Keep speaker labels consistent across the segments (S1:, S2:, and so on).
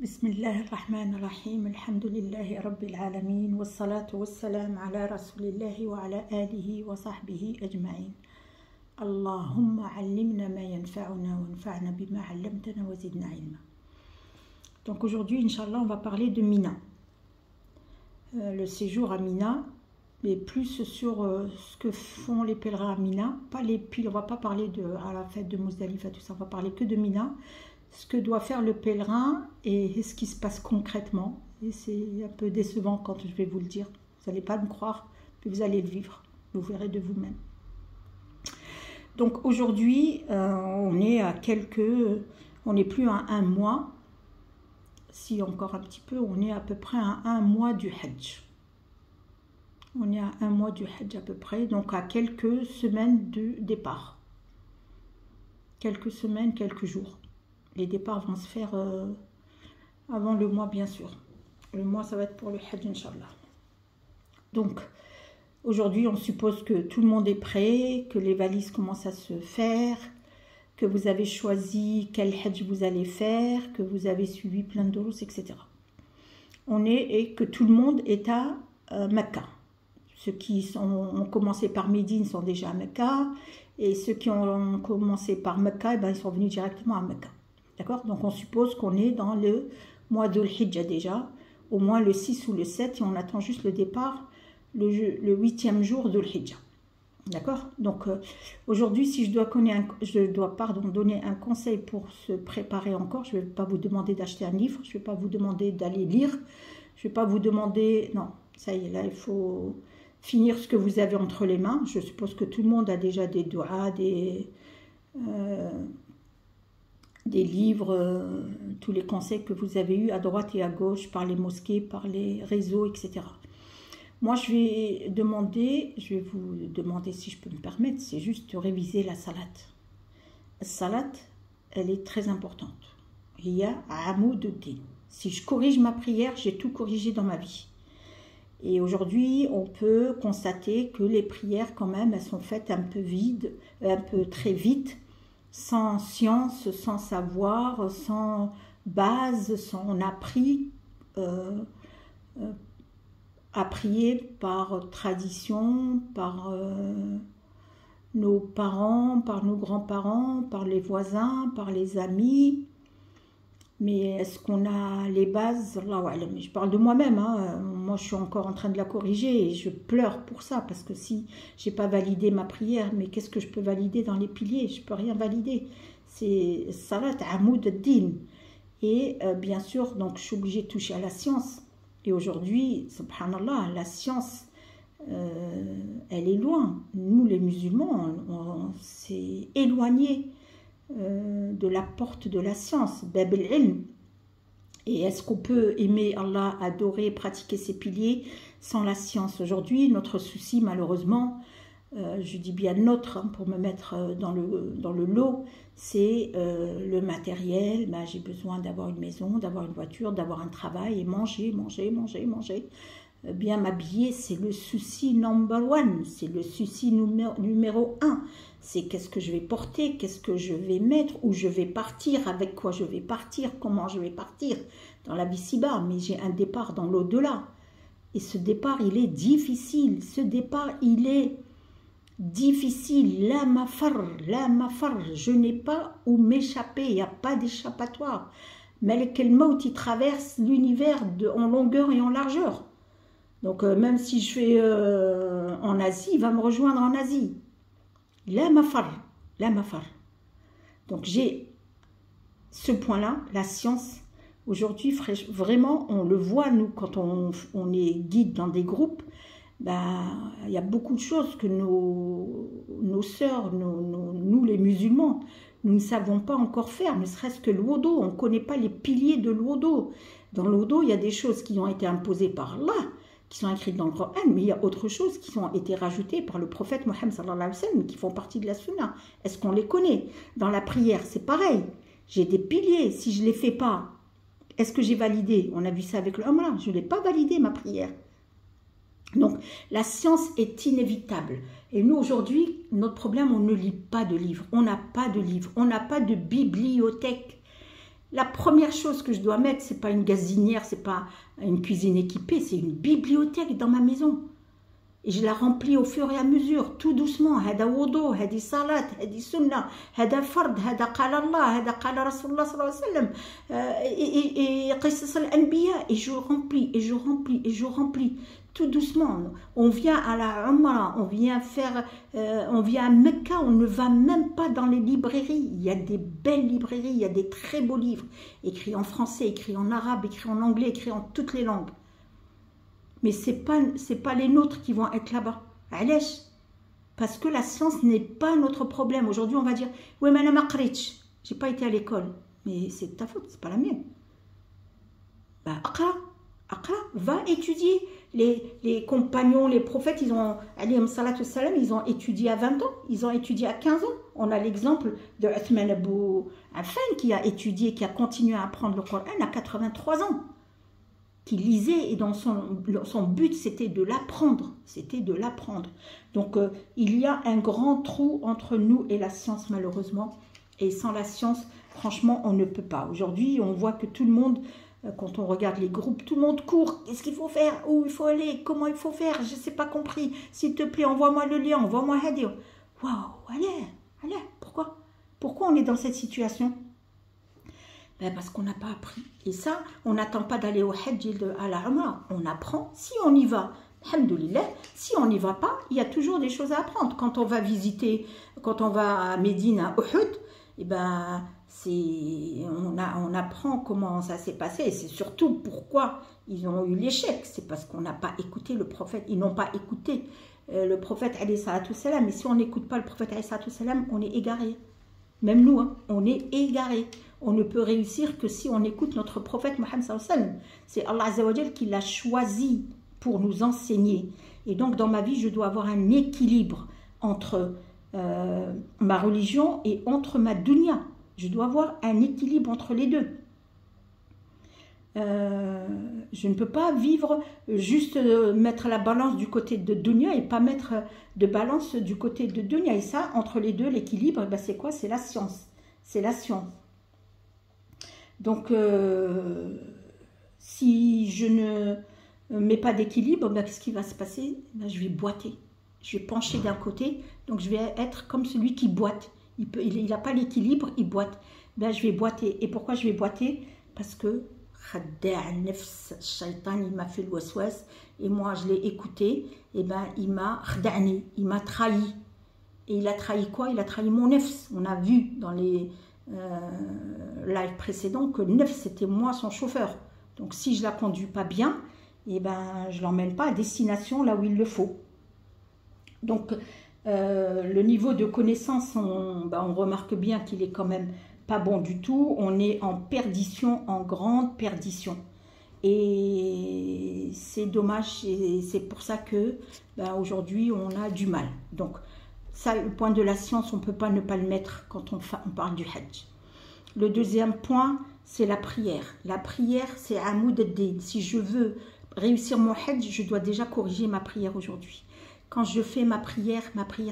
S1: بسم الله الرحمن الرحيم الحمد لله رب العالمين والصلاة والسلام على رسول الله وعلى آله وصحبه أجمعين. اللهم علمنا ما ينفعنا وانفعنا بما علمتنا وزدنا علما. Donc aujourd'hui, Inch'Allah, on va parler de Mina. Le séjour à Mina, mais plus sur ce que font les pèlerins à Mina. Pas les piles, on ne va pas parler à la fête de Muzdalifa, tout ça, on va parler que de Mina. Ce que doit faire le pèlerin et ce qui se passe concrètement. Et c'est un peu décevant quand je vais vous le dire. Vous n'allez pas me croire, mais vous allez le vivre. Vous verrez de vous-même. Donc aujourd'hui, on est à on n'est plus à un mois. Si encore un petit peu, on est à peu près à un mois du Hajj. On est à un mois du Hajj à peu près, donc à quelques semaines de départ. Quelques semaines, quelques jours. Les départs vont se faire avant le mois, bien sûr. Le mois, ça va être pour le Hajj, Inch'Allah. Donc, aujourd'hui, on suppose que tout le monde est prêt, que les valises commencent à se faire, que vous avez choisi quel Hajj vous allez faire, que vous avez suivi plein de doros, etc. Et que tout le monde est à Mecca. Ceux qui ont commencé par Médine sont déjà à Mecca, et ceux qui ont commencé par Mecca, ils sont venus directement à Mecca. D'accord? Donc on suppose qu'on est dans le mois d'Ul Hijjah déjà, au moins le 6 ou le 7, et on attend juste le départ, le 8e jour d'Ul Hijjah. D'accord? Donc aujourd'hui, si je dois donner un conseil pour se préparer encore, je ne vais pas vous demander d'acheter un livre, je ne vais pas vous demander d'aller lire, je ne vais pas vous demander... Non, ça y est, là, il faut finir ce que vous avez entre les mains. Je suppose que tout le monde a déjà des doigts, des livres, tous les conseils que vous avez eus à droite et à gauche, par les mosquées, par les réseaux, etc. Moi, je vais vous demander, si je peux me permettre, c'est juste de réviser la salat. La salat, elle est très importante. Il y a Amoududdin. Si je corrige ma prière, j'ai tout corrigé dans ma vie. Et aujourd'hui, on peut constater que les prières, quand même, elles sont faites un peu très vite, sans science, sans savoir, sans base, on a appris à prier par tradition, par nos parents, par nos grands-parents, par les voisins, par les amis. Mais est-ce qu'on a les bases? Je parle de moi-même, hein. Moi je suis encore en train de la corriger et je pleure pour ça, parce que si je n'ai pas validé ma prière, mais qu'est-ce que je peux valider dans les piliers? Je ne peux rien valider. C'est Salat Amoud ad-Din. Et bien sûr, donc je suis obligée de toucher à la science. Et aujourd'hui, subhanallah, la science, elle est loin. Nous les musulmans, on s'est éloignés de la porte de la science, Bab al-Ilm. Et est-ce qu'on peut aimer Allah, adorer, pratiquer ses piliers sans la science? Aujourd'hui, notre souci, malheureusement, je dis bien notre, hein, pour me mettre dans le lot, c'est le matériel. J'ai besoin d'avoir une maison, d'avoir une voiture, d'avoir un travail et manger. Bien m'habiller, c'est le souci number one, c'est le souci numéro 1. C'est qu'est-ce que je vais porter, qu'est-ce que je vais mettre, où je vais partir, avec quoi je vais partir, comment je vais partir dans la vie ci-bas. Mais j'ai un départ dans l'au-delà. Et ce départ, il est difficile. La mafar, je n'ai pas où m'échapper, il n'y a pas d'échappatoire. Malek el-Maut, il traverse l'univers en longueur et en largeur. Donc même si je vais en Asie, il va me rejoindre en Asie. La mafar. Donc j'ai ce point-là, la science. Aujourd'hui, vraiment, on le voit, nous, quand on est guide dans des groupes, il y a beaucoup de choses que nos sœurs, nous les musulmans, nous ne savons pas encore faire, ne serait-ce que l'wudu. On ne connaît pas les piliers de l'wudu. Dans l'wudu, il y a des choses qui ont été imposées par Allah, qui sont écrites dans le Coran, mais il y a autre chose qui ont été rajoutées par le prophète Mohammed sallallahu alayhi wa sallam, qui font partie de la sunna. Est-ce qu'on les connaît? Dans la prière, c'est pareil. J'ai des piliers. Si je ne les fais pas, est-ce que j'ai validé? On a vu ça avec le Umrah. Je ne l'ai pas validé, ma prière. Donc, la science est inévitable. Et nous, aujourd'hui, notre problème, on ne lit pas de livres. On n'a pas de livres. On n'a pas de bibliothèque. La première chose que je dois mettre, c'est pas une gazinière, c'est pas une cuisine équipée, c'est une bibliothèque dans ma maison. Et je la remplis au fur et à mesure, tout doucement. Hada wudu, hadi salat, hadi sunnah, hada fard, hada qala Allah, hada qala Rasulullah sallallahu alayhi wa sallam, et qisas al-anbiya. Et je remplis, et je remplis, et je remplis, tout doucement. On vient à la Umrah, on vient à Mecca, on ne va même pas dans les librairies. Il y a des belles librairies, il y a des très beaux livres, écrits en français, écrits en arabe, écrits en anglais, écrits en toutes les langues. Mais ce n'est pas les nôtres qui vont être là-bas. Allège. Parce que la science n'est pas notre problème. Aujourd'hui, on va dire « Oui, mais je n'ai pas été à l'école. » Mais c'est ta faute, ce n'est pas la mienne. Ben, Aqra, va étudier. Les compagnons, les prophètes, ils ont étudié à 20 ans, ils ont étudié à 15 ans. On a l'exemple de Uthman Abou Affan qui a étudié, qui a continué à apprendre le Coran à 83 ans. Qui lisait et dans son but c'était de l'apprendre, Donc il y a un grand trou entre nous et la science malheureusement, et sans la science franchement on ne peut pas. Aujourd'hui on voit que tout le monde, quand on regarde les groupes, tout le monde court, qu'est-ce qu'il faut faire, où il faut aller, comment il faut faire, je ne sais pas compris, s'il te plaît envoie-moi le lien, envoie-moi Hadi. Waouh, allez, pourquoi on est dans cette situation? Parce qu'on n'a pas appris. Et ça, on n'attend pas d'aller au Hajj à la Umrah. On apprend. Si on y va, alhamdoulilah. Si on n'y va pas, il y a toujours des choses à apprendre. Quand on va visiter, quand on va à Médine, à Uhud, eh ben, on apprend comment ça s'est passé. Et c'est surtout pourquoi ils ont eu l'échec. C'est parce qu'on n'a pas écouté le prophète. Ils n'ont pas écouté le prophète alayhi salatu salam. Et si on n'écoute pas le prophète alayhi salatu salam, on est égaré. Même nous, hein, on est égaré. On ne peut réussir que si on écoute notre prophète Mohammed sallallahu alayhi wa sallam. C'est Allah azza wa jal qui l'a choisi pour nous enseigner. Et donc dans ma vie, je dois avoir un équilibre entre ma religion et entre ma dunya. Je dois avoir un équilibre entre les deux. Je ne peux pas vivre juste mettre la balance du côté de dunya et pas mettre de balance du côté de dunya. Et ça, entre les deux, l'équilibre, ben c'est quoi? C'est la science. C'est la science. Donc, si je ne mets pas d'équilibre, ben, qu'est-ce qui va se passer? Ben, je vais boiter. Je vais pencher d'un côté, donc je vais être comme celui qui boite. Il n'a pas l'équilibre, il boite. Ben, je vais boiter. Et pourquoi je vais boiter? Parce que Shaitan, il m'a fait le waswas, et moi je l'ai écouté, et ben il m'a trahi. Et il a trahi quoi? Il a trahi mon nefs. On a vu dans les lives précédents que le nefs c'était moi son chauffeur. Donc si je la conduis pas bien, et ben je l'emmène pas à destination là où il le faut. Donc le niveau de connaissance, on remarque bien qu'il est quand même pas bon du tout. On est en perdition, en grande perdition. Et c'est dommage, et c'est pour ça que aujourd'hui on a du mal. Donc ça, le point de la science, on ne peut pas ne pas le mettre quand on parle du Hajj. Le deuxième point, c'est la prière. La prière, c'est Amoud ad-Din. Si je veux réussir mon Hajj, je dois déjà corriger ma prière aujourd'hui. Quand je fais ma prière,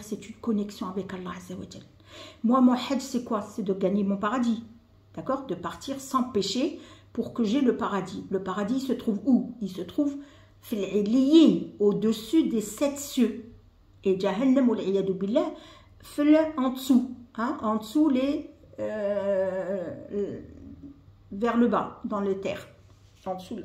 S1: c'est une connexion avec Allah Azza wa Jal. Moi, mon Hajj, c'est quoi? C'est de gagner mon paradis. D'accord? De partir sans péché pour que j'ai le paradis. Le paradis, il se trouve où? Il se trouve au-dessus des 7 cieux. Et Jahannam, billah, en dessous. Hein? En dessous, vers le bas, dans les terres. En dessous,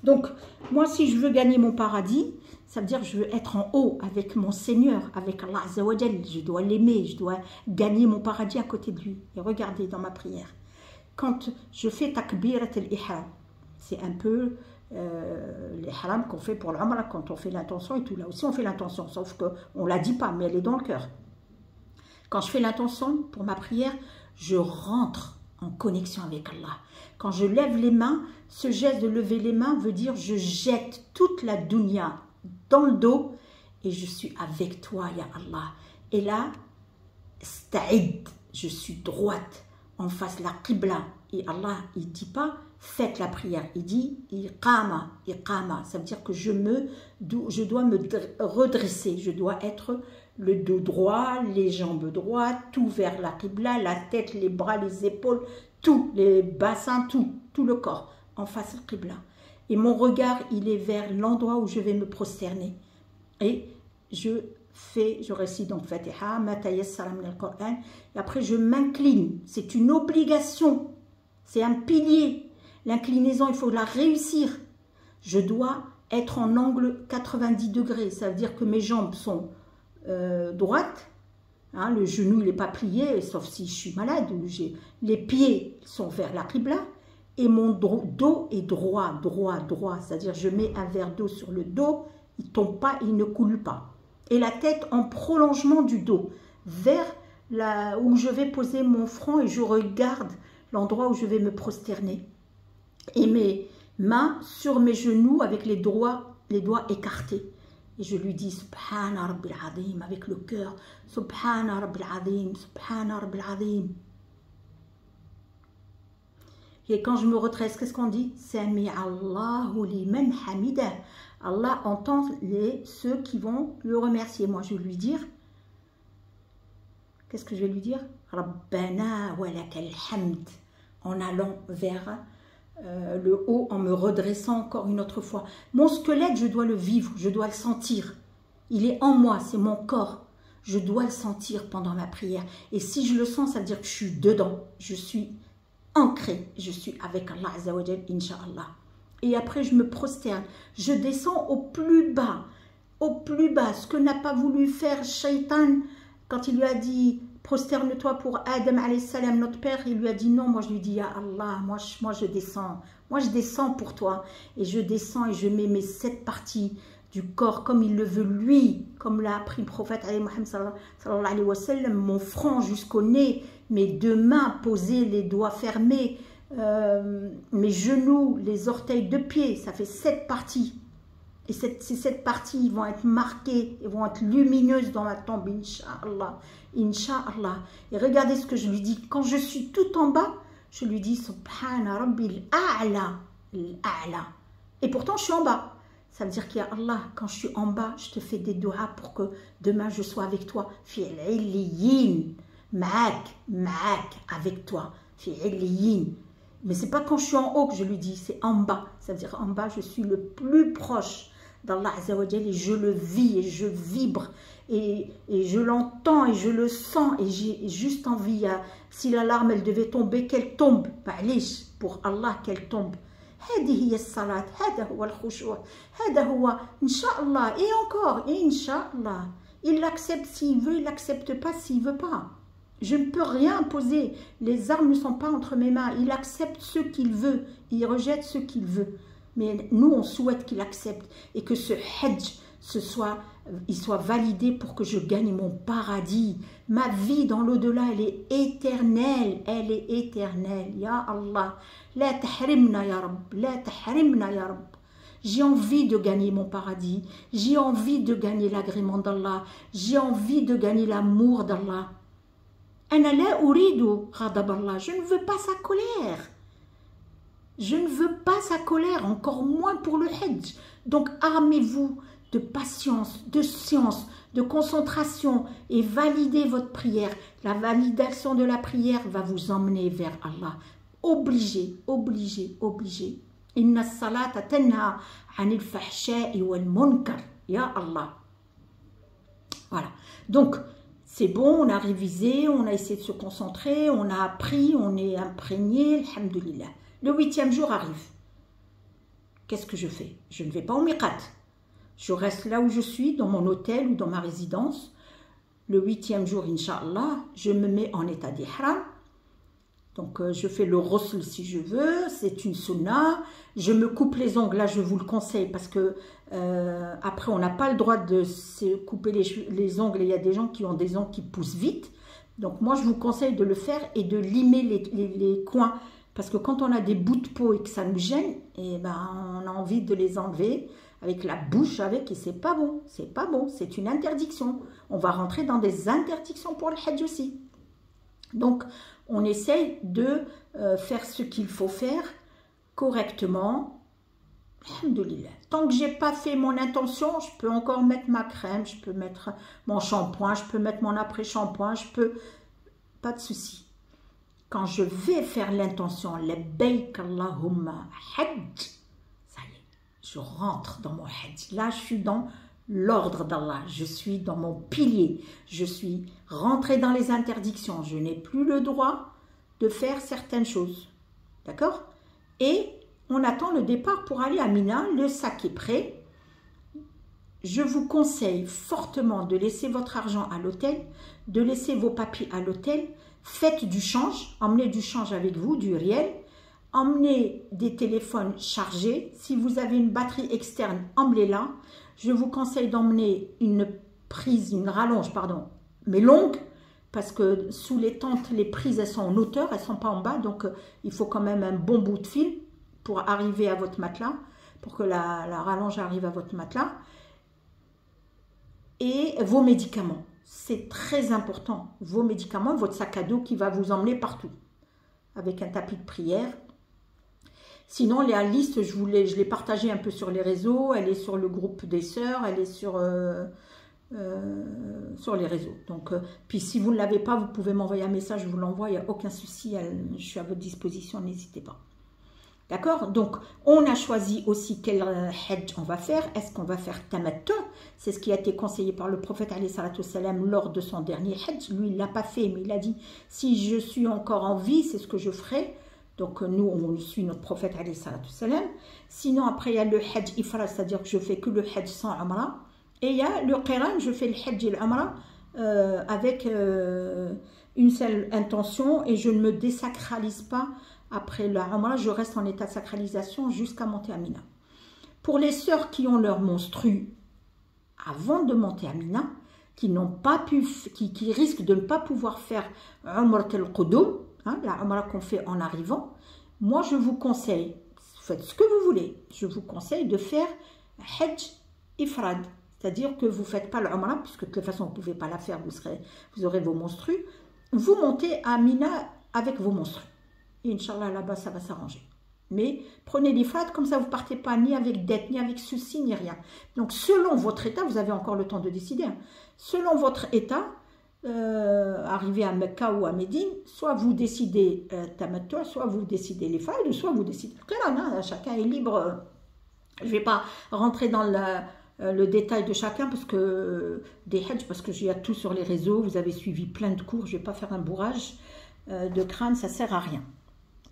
S1: donc, moi, si je veux gagner mon paradis, ça veut dire que je veux être en haut avec mon Seigneur, avec Allah Azza wa Jal. Je dois l'aimer, je dois gagner mon paradis à côté de lui. Et regardez dans ma prière. Quand je fais takbirat al-ihram, c'est un peu l'ihram qu'on fait pour l'umrah, quand on fait l'intention et tout. Là aussi, on fait l'intention, sauf qu'on ne la dit pas, mais elle est dans le cœur. Quand je fais l'intention pour ma prière, je rentre en connexion avec Allah. Quand je lève les mains, ce geste de lever les mains veut dire je jette toute la dunya dans le dos et je suis avec toi, ya Allah. Et là, sta'id, je suis droite en face la qibla. Et Allah, il ne dit pas faites la prière, il dit iqama, iqama. Ça veut dire que je dois me redresser, je dois être le dos droit, les jambes droites, tout vers la qibla, la tête, les bras, les épaules, tout, les bassins, tout le corps, en face al Qibla. Et mon regard, il est vers l'endroit où je vais me prosterner. Et je récite donc Fatiha, ma tayassara min al-Qur'an, et après je m'incline. C'est une obligation, c'est un pilier. L'inclinaison, il faut la réussir. Je dois être en angle 90 degrés, ça veut dire que mes jambes sont droites, hein, le genou il n'est pas plié, sauf si je suis malade, les pieds sont vers la Qibla, et mon dos est droit, c'est-à-dire je mets un verre d'eau sur le dos, il ne tombe pas, il ne coule pas. Et la tête en prolongement du dos, vers où je vais poser mon front et je regarde l'endroit où je vais me prosterner. Et mes mains sur mes genoux avec les doigts écartés. Et je lui dis Subhana Rabbil Azim avec le cœur. Subhana Rabbil Azim, Subhana Rabbil Azim. Et quand je me retresse, qu'est-ce qu'on dit? Sami Allahu liman hamida. Allah entend ceux qui vont le remercier. Moi, je vais lui dire, qu'est-ce que je vais lui dire? Rabbana wa lakal hamd. En allant vers le haut, en me redressant encore une autre fois. Mon squelette, je dois le vivre, je dois le sentir. Il est en moi, c'est mon corps. Je dois le sentir pendant ma prière. Et si je le sens, ça veut dire que je suis dedans. Je suis ancré. Je suis avec Allah Azza wa Jal, Inch'Allah. Et après, je me prosterne. Je descends au plus bas. Au plus bas. Ce que n'a pas voulu faire Shaitan quand il lui a dit prosterne-toi pour Adam alayhi salam, notre père, il lui a dit non, moi je lui dis ya Allah, moi je descends pour toi, et je descends et je mets mes 7 parties du corps comme il le veut lui, comme l'a appris le prophète Muhammad sallallahu alayhi wa sallam, mon front jusqu'au nez, mes 2 mains posées, les doigts fermés, mes genoux, les orteils de pied, ça fait 7 parties. Et ces 7 parties vont être marquées, et vont être lumineuses dans la tombe, Inch'Allah. Inch'Allah. Et regardez ce que je lui dis. Quand je suis tout en bas, je lui dis Subhana Rabbil A'la. Et pourtant, je suis en bas. Ça veut dire qu'il y a Allah, quand je suis en bas, je te fais des doigts pour que demain je sois avec toi. Fi al-'illiyin. Ma'ak, avec toi. Fi al-'illiyin. Mais c'est pas quand je suis en haut que je lui dis, c'est en bas. Ça veut dire en bas, je suis le plus proche d'Allah Azza wa Jal et je le vis et je vibre et je l'entends et je le sens et j'ai juste envie, si l'alarme elle devait tomber, qu'elle tombe. Pour Allah qu'elle tombe. هذه هي الصلاة, هذا هو الخشوع, هذا هو Inch'Allah et encore, Inch'Allah. Il l'accepte s'il veut, il l'accepte pas s'il veut pas. Je ne peux rien imposer. Les armes ne sont pas entre mes mains. Il accepte ce qu'il veut. Il rejette ce qu'il veut. Mais nous, on souhaite qu'il accepte et que ce hajj, il soit validé pour que je gagne mon paradis. Ma vie dans l'au-delà, elle est éternelle. Elle est éternelle. Ya Allah. La tahrimna ya Rabb. La tahrimna ya Rabb. J'ai envie de gagner mon paradis. J'ai envie de gagner l'agrément d'Allah. J'ai envie de gagner l'amour d'Allah. Je ne veux pas sa colère. Je ne veux pas sa colère, encore moins pour le hajj. Donc armez-vous de patience, de science, de concentration et validez votre prière. La validation de la prière va vous emmener vers Allah. Obligé. Inna salata tanha anil fahsha'i wal munkar. Ya Allah. Voilà. Donc, c'est bon, on a révisé, on a essayé de se concentrer, on a appris, on est imprégné, alhamdoulilah. Le 8e jour arrive. Qu'est-ce que je fais? Je ne vais pas au miqat. Je reste là où je suis, dans mon hôtel ou dans ma résidence. Le 8e jour, Inch'Allah, je me mets en état d'ihram. Donc, je fais le ghusl si je veux, c'est une sunna. Je me coupe les ongles, là, je vous le conseille, parce que après, on n'a pas le droit de se couper les ongles. Il y a des gens qui ont des ongles qui poussent vite. Donc, moi, je vous conseille de le faire et de limer les coins. Parce que quand on a des bouts de peau et que ça nous gêne, eh ben, on a envie de les enlever avec la bouche, et c'est pas bon. C'est pas bon, c'est une interdiction. On va rentrer dans des interdictions pour le hajj aussi. Donc, on essaye de faire ce qu'il faut faire correctement. Alhamdoulilah. Tant que je n'ai pas fait mon intention, je peux encore mettre ma crème, je peux mettre mon shampoing, je peux mettre mon après-shampoing, pas de souci. quand je vais faire l'intention, labbaik Allahumma hajj, ça y est, je rentre dans mon hajj. Là, je suis dans l'ordre d'Allah, je suis dans mon pilier, je suis rentrée dans les interdictions, je n'ai plus le droit de faire certaines choses. D'accord? Et on attend le départ pour aller à Mina, le sac est prêt. Je vous conseille fortement de laisser votre argent à l'hôtel, de laisser vos papiers à l'hôtel. Faites du change, emmenez du change avec vous, du riel. Emmenez des téléphones chargés. Si vous avez une batterie externe, emmenez-la. Je vous conseille d'emmener une prise, une rallonge, pardon, mais longue, parce que sous les tentes, les prises, elles sont en hauteur, elles ne sont pas en bas. Donc, il faut quand même un bon bout de fil pour arriver à votre matelas, pour que la rallonge arrive à votre matelas. Et vos médicaments, c'est très important. Vos médicaments, votre sac à dos qui va vous emmener partout, avec un tapis de prière. Sinon, la liste, je l'ai partagée un peu sur les réseaux, elle est sur le groupe des sœurs, elle est sur les réseaux. Donc, puis si vous ne l'avez pas, vous pouvez m'envoyer un message, je vous l'envoie, il n'y a aucun souci, je suis à votre disposition, n'hésitez pas. D'accord? Donc, on a choisi aussi quel hajj on va faire. Est-ce qu'on va faire tamattu? C'est ce qui a été conseillé par le prophète alayhi salatu wassalam lors de son dernier hajj. Lui, il ne l'a pas fait, mais il a dit, si je suis encore en vie, c'est ce que je ferai. Donc, nous, on suit notre prophète alayhi salatu wassalam. Sinon, après, il y a le hajj ifrad, c'est-à-dire que je fais que le hajj sans umrah. Et il y a le qiran, je fais le hajj et l'umrah avec une seule intention et je ne me désacralise pas. Après la umrah, je reste en état de sacralisation jusqu'à monter à Mina. Pour les sœurs qui ont leur menstru avant de monter à Mina, qui n'ont pas pu, qui risquent de ne pas pouvoir faire Umrat al-Qudum, la umrah qu'on fait en arrivant, moi je vous conseille, faites ce que vous voulez, je vous conseille de faire Hajj Ifrad, c'est-à-dire que vous ne faites pas l'umrah, puisque de toute façon vous ne pouvez pas la faire, vous aurez vos menstrues, vous montez à Mina avec vos menstrues. Et Inch'Allah, là-bas, ça va s'arranger. Mais prenez l'ifrad, comme ça, vous ne partez pas ni avec dette, ni avec souci, ni rien. Donc, selon votre état, vous avez encore le temps de décider. Selon votre état, arrivé à Mecca ou à Médine, soit vous décidez tamattu, soit vous décidez l'ifrad, ou soit vous décidez le qiran. Chacun est libre. Je ne vais pas rentrer dans le détail de chacun, parce que des hajj, parce que j'ai tout sur les réseaux, vous avez suivi plein de cours, je ne vais pas faire un bourrage de crâne, ça ne sert à rien.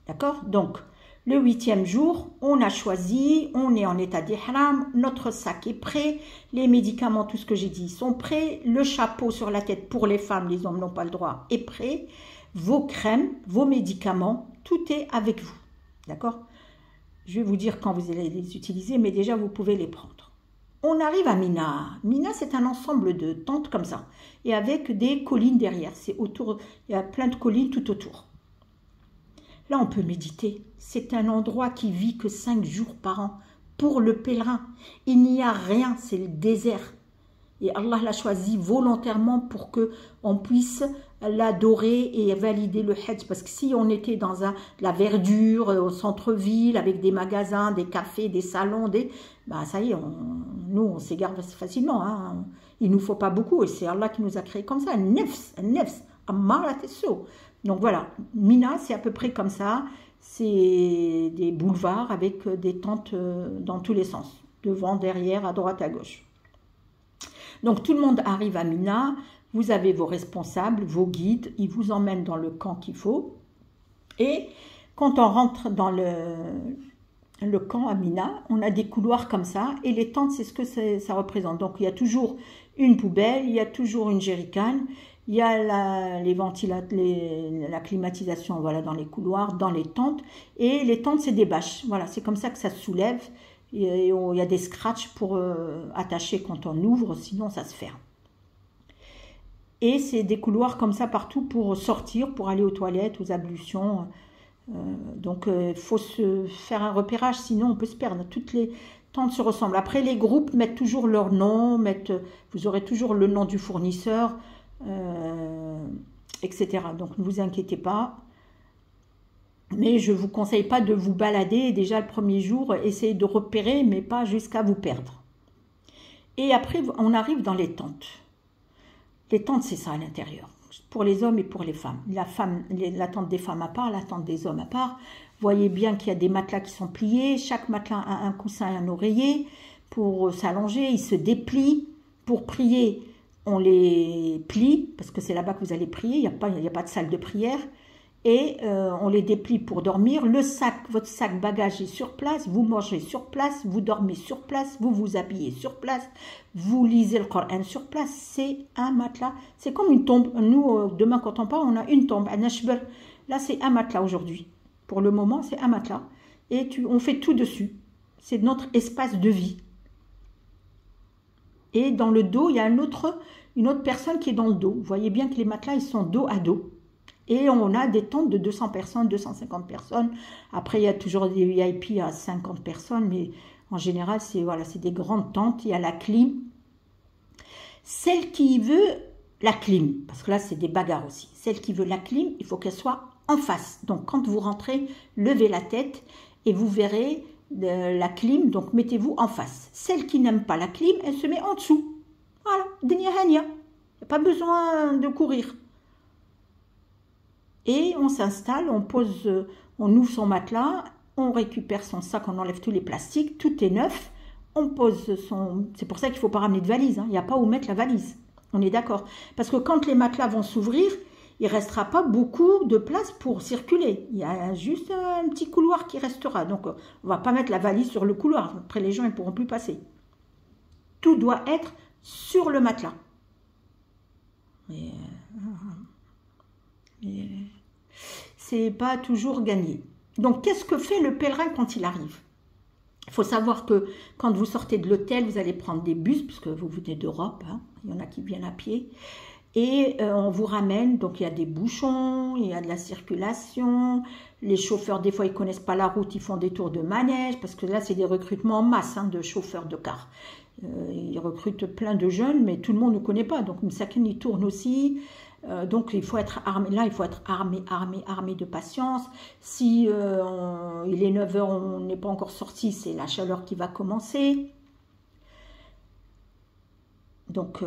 S1: D'accord? Donc, le 8e jour, on a choisi, on est en état d'ihram, notre sac est prêt, les médicaments, tout ce que j'ai dit, sont prêts, le chapeau sur la tête pour les femmes, les hommes n'ont pas le droit, est prêt, vos crèmes, vos médicaments, tout est avec vous. D'accord? Je vais vous dire quand vous allez les utiliser, mais déjà, vous pouvez les prendre. On arrive à Mina. Mina, c'est un ensemble de tentes comme ça, et avec des collines derrière. C'est autour, il y a plein de collines tout autour. Là, on peut méditer. C'est un endroit qui vit que 5 jours par an pour le pèlerin. Il n'y a rien, c'est le désert. Et Allah l'a choisi volontairement pour qu'on puisse l'adorer et valider le hajj. Parce que si on était dans la verdure, au centre-ville, avec des magasins, des cafés, des salons, ça y est, nous, on s'égare facilement. Hein. Il ne nous faut pas beaucoup. Et c'est Allah qui nous a créés comme ça. Nefs, ammarat as-su. Donc voilà, Mina, c'est à peu près comme ça. C'est des boulevards avec des tentes dans tous les sens. Devant, derrière, à droite, à gauche. Donc tout le monde arrive à Mina. Vous avez vos responsables, vos guides. Ils vous emmènent dans le camp qu'il faut. Et quand on rentre dans le camp à Mina, on a des couloirs comme ça. Et les tentes, c'est ce que ça représente. Donc il y a toujours une poubelle, il y a toujours une jerrycan. Il y a la climatisation, voilà, dans les couloirs, dans les tentes. Et les tentes, c'est des bâches. Voilà, c'est comme ça que ça se soulève. Et il y a des scratchs pour attacher quand on ouvre, sinon ça se ferme. Et c'est des couloirs comme ça partout pour sortir, pour aller aux toilettes, aux ablutions. Donc, il faut se faire un repérage, sinon on peut se perdre. Toutes les tentes se ressemblent. Après, les groupes mettent toujours leur nom, vous aurez toujours le nom du fournisseur, etc. Donc ne vous inquiétez pas, mais je ne vous conseille pas de vous balader déjà le premier jour, essayez de repérer, mais pas jusqu'à vous perdre. Et après on arrive dans les tentes. Les tentes, c'est ça à l'intérieur. pour les hommes et pour les femmes. La tente des femmes à part, la tente des hommes à part. Vous voyez bien qu'il y a des matelas qui sont pliés. Chaque matelas a un coussin et un oreiller pour s'allonger. Ils se déplient. Pour prier, on les plie, parce que c'est là-bas que vous allez prier. Il n'y a pas de salle de prière. Et on les déplie pour dormir. Votre sac bagage est sur place. Vous mangez sur place. Vous dormez sur place. Vous vous habillez sur place. Vous lisez le Coran sur place. C'est un matelas. C'est comme une tombe. Nous, demain, quand on part, on a une tombe. Là, c'est un matelas aujourd'hui. Pour le moment, c'est un matelas. Et on fait tout dessus. C'est notre espace de vie. Et dans le dos, il y a une autre personne qui est dans le dos. Vous voyez bien que les matelas, ils sont dos à dos. Et on a des tentes de 200 personnes, 250 personnes. Après, il y a toujours des VIP à 50 personnes. Mais en général, c'est des grandes tentes. Il y a la clim. Celle qui veut la clim, parce que là, c'est des bagarres aussi. Celle qui veut la clim, il faut qu'elle soit en face. Donc, quand vous rentrez, levez la tête et vous verrez la clim. Donc, mettez-vous en face. Celle qui n'aime pas la clim, elle se met en dessous. Voilà, Denia Hania. Il n'y a pas besoin de courir. Et on s'installe, on ouvre son matelas, on récupère son sac, on enlève tous les plastiques, tout est neuf. On pose c'est pour ça qu'il ne faut pas ramener de valise. Il n'y a pas où mettre la valise. On est d'accord. Parce que quand les matelas vont s'ouvrir, il ne restera pas beaucoup de place pour circuler. Il y a juste un petit couloir qui restera. Donc, on ne va pas mettre la valise sur le couloir. Après, les gens ne pourront plus passer. Tout doit être sur le matelas. Mais c'est pas toujours gagné. Donc, qu'est-ce que fait le pèlerin quand il arrive? Il faut savoir que quand vous sortez de l'hôtel, vous allez prendre des bus, puisque vous venez d'Europe, hein. Il y en a qui viennent à pied. Et on vous ramène, donc il y a des bouchons, il y a de la circulation. Les chauffeurs, des fois, ils ne connaissent pas la route, ils font des tours de manège, parce que là, c'est des recrutements en masse de chauffeurs de car. Ils recrutent plein de jeunes, mais tout le monde ne connaît pas. Donc, Msakin, il tourne aussi. Donc, il faut être armé. Là, il faut être armé de patience. Si il est 9 h, on n'est pas encore sorti, c'est la chaleur qui va commencer. Donc,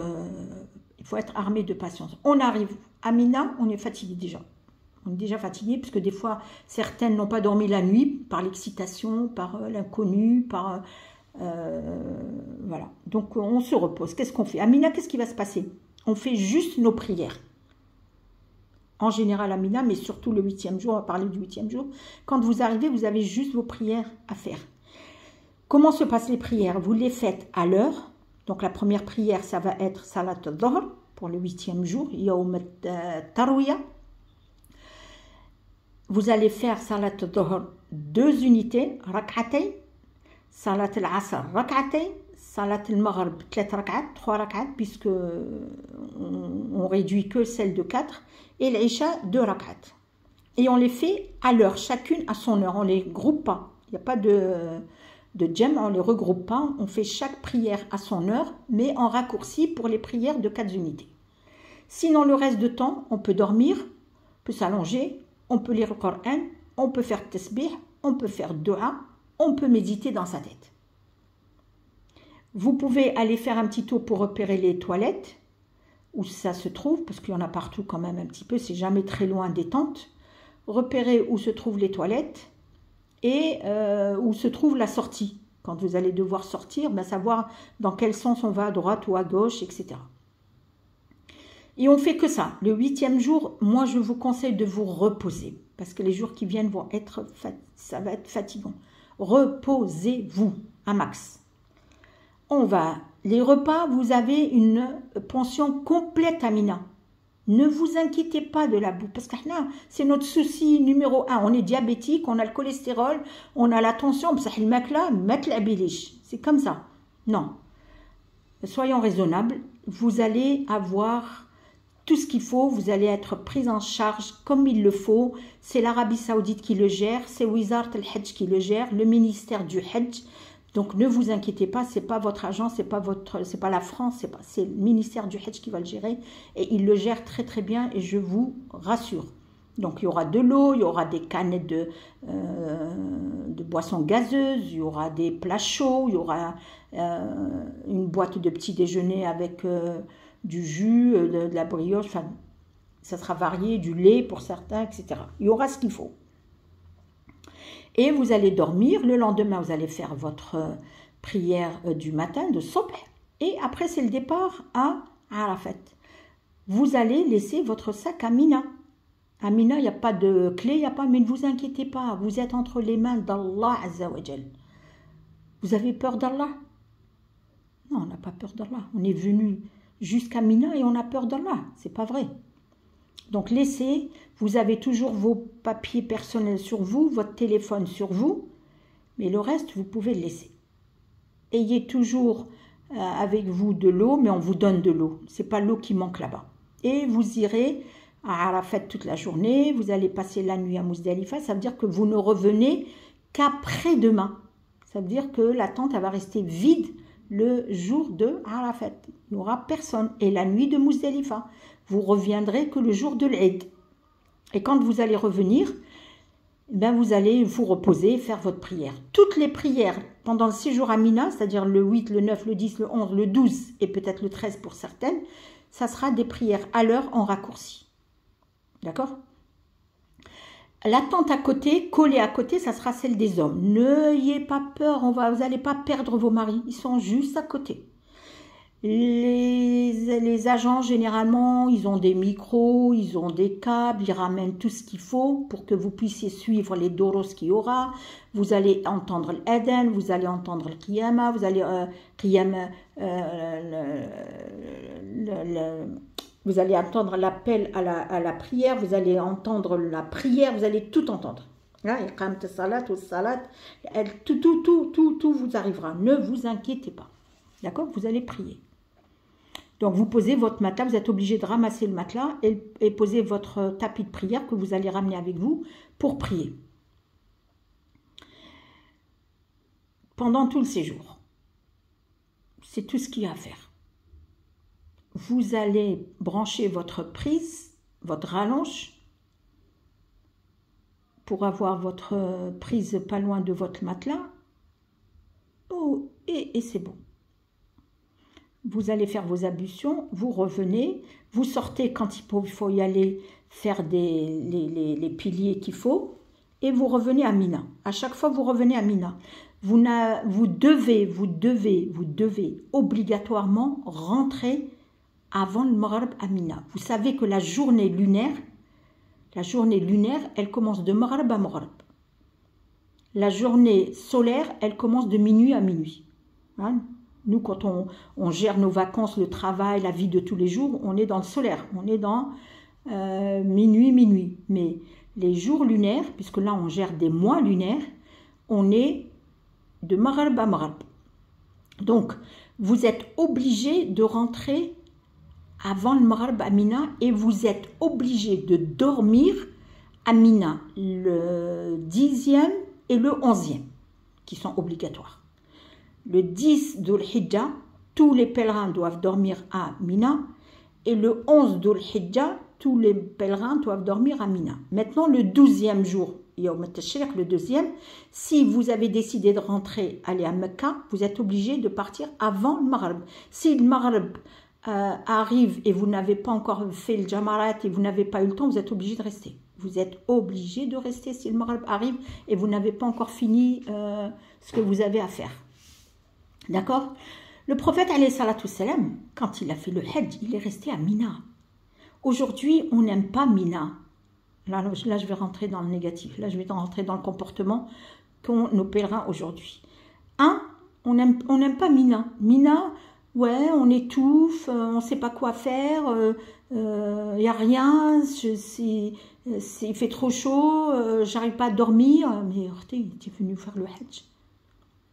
S1: il faut être armé de patience. On arrive à Mina, on est fatigué déjà. On est déjà fatigué, parce que des fois, certaines n'ont pas dormi la nuit par l'excitation, par l'inconnu, par... voilà. Donc, on se repose. Qu'est-ce qu'on fait? À Mina, qu'est-ce qui va se passer? On fait juste nos prières. En général, à Mina, mais surtout le 8e jour, on va parler du 8e jour. Quand vous arrivez, vous avez juste vos prières à faire. Comment se passent les prières? Vous les faites à l'heure. Donc, la première prière, ça va être Salat al-Dhuhr pour le 8e jour, Yawm al-Tarwiya. Vous allez faire Salat al-Dhuhr 2 unités, rak'atay, Salat al-Asr rak'atay, Salat al-Maghrib 3 rak'at, 3 rak'at, puisque on réduit que celle de 4, et l'Isha 2 rak'at. Et on les fait à l'heure, chacune à son heure, on ne les groupe pas. Il n'y a pas de djem, on ne les regroupe pas, on fait chaque prière à son heure, mais en raccourci pour les prières de 4 unités. Sinon, le reste du temps, on peut dormir, on peut s'allonger, on peut lire le Coran, on peut faire tasbih, on peut faire dua, on peut méditer dans sa tête. Vous pouvez aller faire un petit tour pour repérer les toilettes, où ça se trouve, parce qu'il y en a partout quand même un petit peu, c'est jamais très loin des tentes. Repérer où se trouvent les toilettes et où se trouve la sortie. Quand vous allez devoir sortir, savoir dans quel sens on va, à droite ou à gauche, etc. Et on fait que ça. Le 8e jour, moi je vous conseille de vous reposer, parce que les jours qui viennent vont être, ça va être fatigant. Reposez-vous un max. Les repas, vous avez une pension complète à Mina. Ne vous inquiétez pas de la bouffe, parce que là, c'est notre souci numéro 1. On est diabétique, on a le cholestérol, on a la tension, c'est comme ça. Non. Soyons raisonnables, vous allez avoir tout ce qu'il faut, vous allez être pris en charge comme il le faut. C'est l'Arabie Saoudite qui le gère, c'est Wizard al-Hajj qui le gère, le ministère du Hajj. Donc ne vous inquiétez pas, c'est pas votre agence, c'est pas la France, c'est le ministère du Hajj qui va le gérer et il le gère très très bien et je vous rassure. Donc il y aura de l'eau, il y aura des canettes de boissons gazeuses, il y aura des plats chauds, il y aura une boîte de petit déjeuner avec du jus, de la brioche, enfin Ça sera varié, du lait pour certains, etc. Il y aura ce qu'il faut. Et vous allez dormir. Le lendemain, vous allez faire votre prière du matin, de Sobh. Et après, c'est le départ à Arafat. Vous allez laisser votre sac à Mina. À Mina, il n'y a pas de clé, il n'y a pas, mais ne vous inquiétez pas. Vous êtes entre les mains d'Allah Azza wa Jal. Vous avez peur d'Allah? Non, on n'a pas peur d'Allah. On est venu jusqu'à Mina et on a peur d'Allah. C'est pas vrai. Donc laissez, vous avez toujours vos papiers personnels sur vous, votre téléphone sur vous, mais le reste, vous pouvez le laisser. Ayez toujours avec vous de l'eau, mais on vous donne de l'eau. Ce n'est pas l'eau qui manque là-bas. Et vous irez à Arafat toute la journée, vous allez passer la nuit à Muzdalifa, ça veut dire que vous ne revenez qu'après-demain. Ça veut dire que la tente elle va rester vide le jour de Arafat. Il n'y aura personne. Et la nuit de Muzdalifa, vous reviendrez que le jour de l'Eid. Et quand vous allez revenir, ben vous allez vous reposer et faire votre prière. Toutes les prières pendant le séjour à Mina, c'est-à-dire le 8, le 9, le 10, le 11, le 12 et peut-être le 13 pour certaines, ça sera des prières à l'heure en raccourci. D'accord? La tente à côté, collée à côté, ça sera celle des hommes. N'ayez pas peur, vous n'allez pas perdre vos maris. Ils sont juste à côté. Les agents, généralement, ils ont des micros, ils ont des câbles, ils ramènent tout ce qu'il faut pour que vous puissiez suivre les doros qu'il y aura. Vous allez entendre l'Aden, vous allez entendre le Qiyama, vous allez vous allez entendre l'appel à la prière, vous allez entendre la prière, vous allez tout entendre. Tout vous arrivera. Ne vous inquiétez pas. D'accord? Vous allez prier. Donc vous posez votre matelas, vous êtes obligé de ramasser le matelas et poser votre tapis de prière que vous allez ramener avec vous pour prier. Pendant tout le séjour. C'est tout ce qu'il y a à faire. Vous allez brancher votre prise, votre rallonge, pour avoir votre prise pas loin de votre matelas. Oh, et c'est bon. Vous allez faire vos ablutions, vous revenez, vous sortez quand il faut y aller faire les piliers qu'il faut, et vous revenez à Mina. À chaque fois, vous revenez à Mina. Vous devez obligatoirement rentrer avant le Maghrib à Mina. Vous savez que la journée lunaire, elle commence de Maghrib à Maghrib. La journée solaire, elle commence de minuit à minuit. Hein? Nous, quand on gère nos vacances, le travail, la vie de tous les jours, on est dans le solaire. On est dans minuit. Mais les jours lunaires, puisque là, on gère des mois lunaires, on est de Maghrib à Maghrib. Donc, vous êtes obligé de rentrer avant le Maghrib à Mina et vous êtes obligé de dormir à Mina le 10e et le 11e, qui sont obligatoires. Le 10 d'Ul-Hijjah, tous les pèlerins doivent dormir à Mina. Et le 11 d'Ul-Hijjah, tous les pèlerins doivent dormir à Mina. Maintenant, le 12e jour, Yawm al-Tashriq, le 2e, si vous avez décidé de rentrer, aller à Mecca, vous êtes obligé de partir avant le Maghrib. Si le Maghrib arrive et vous n'avez pas encore fait le Jamarat et vous n'avez pas eu le temps, vous êtes obligé de rester. Vous êtes obligé de rester si le Maghrib arrive et vous n'avez pas encore fini ce que vous avez à faire. D'accord? Le prophète, alayhi salatu salam, quand il a fait le Hajj, il est resté à Mina. Aujourd'hui, on n'aime pas Mina. Là, je vais rentrer dans le négatif. Là, je vais rentrer dans le comportement qu'ont nos pèlerins aujourd'hui. On n'aime pas Mina. Mina, ouais, on étouffe, on ne sait pas quoi faire, il n'y a rien, il fait trop chaud, j'arrive pas à dormir. Mais tu es venu faire le Hajj.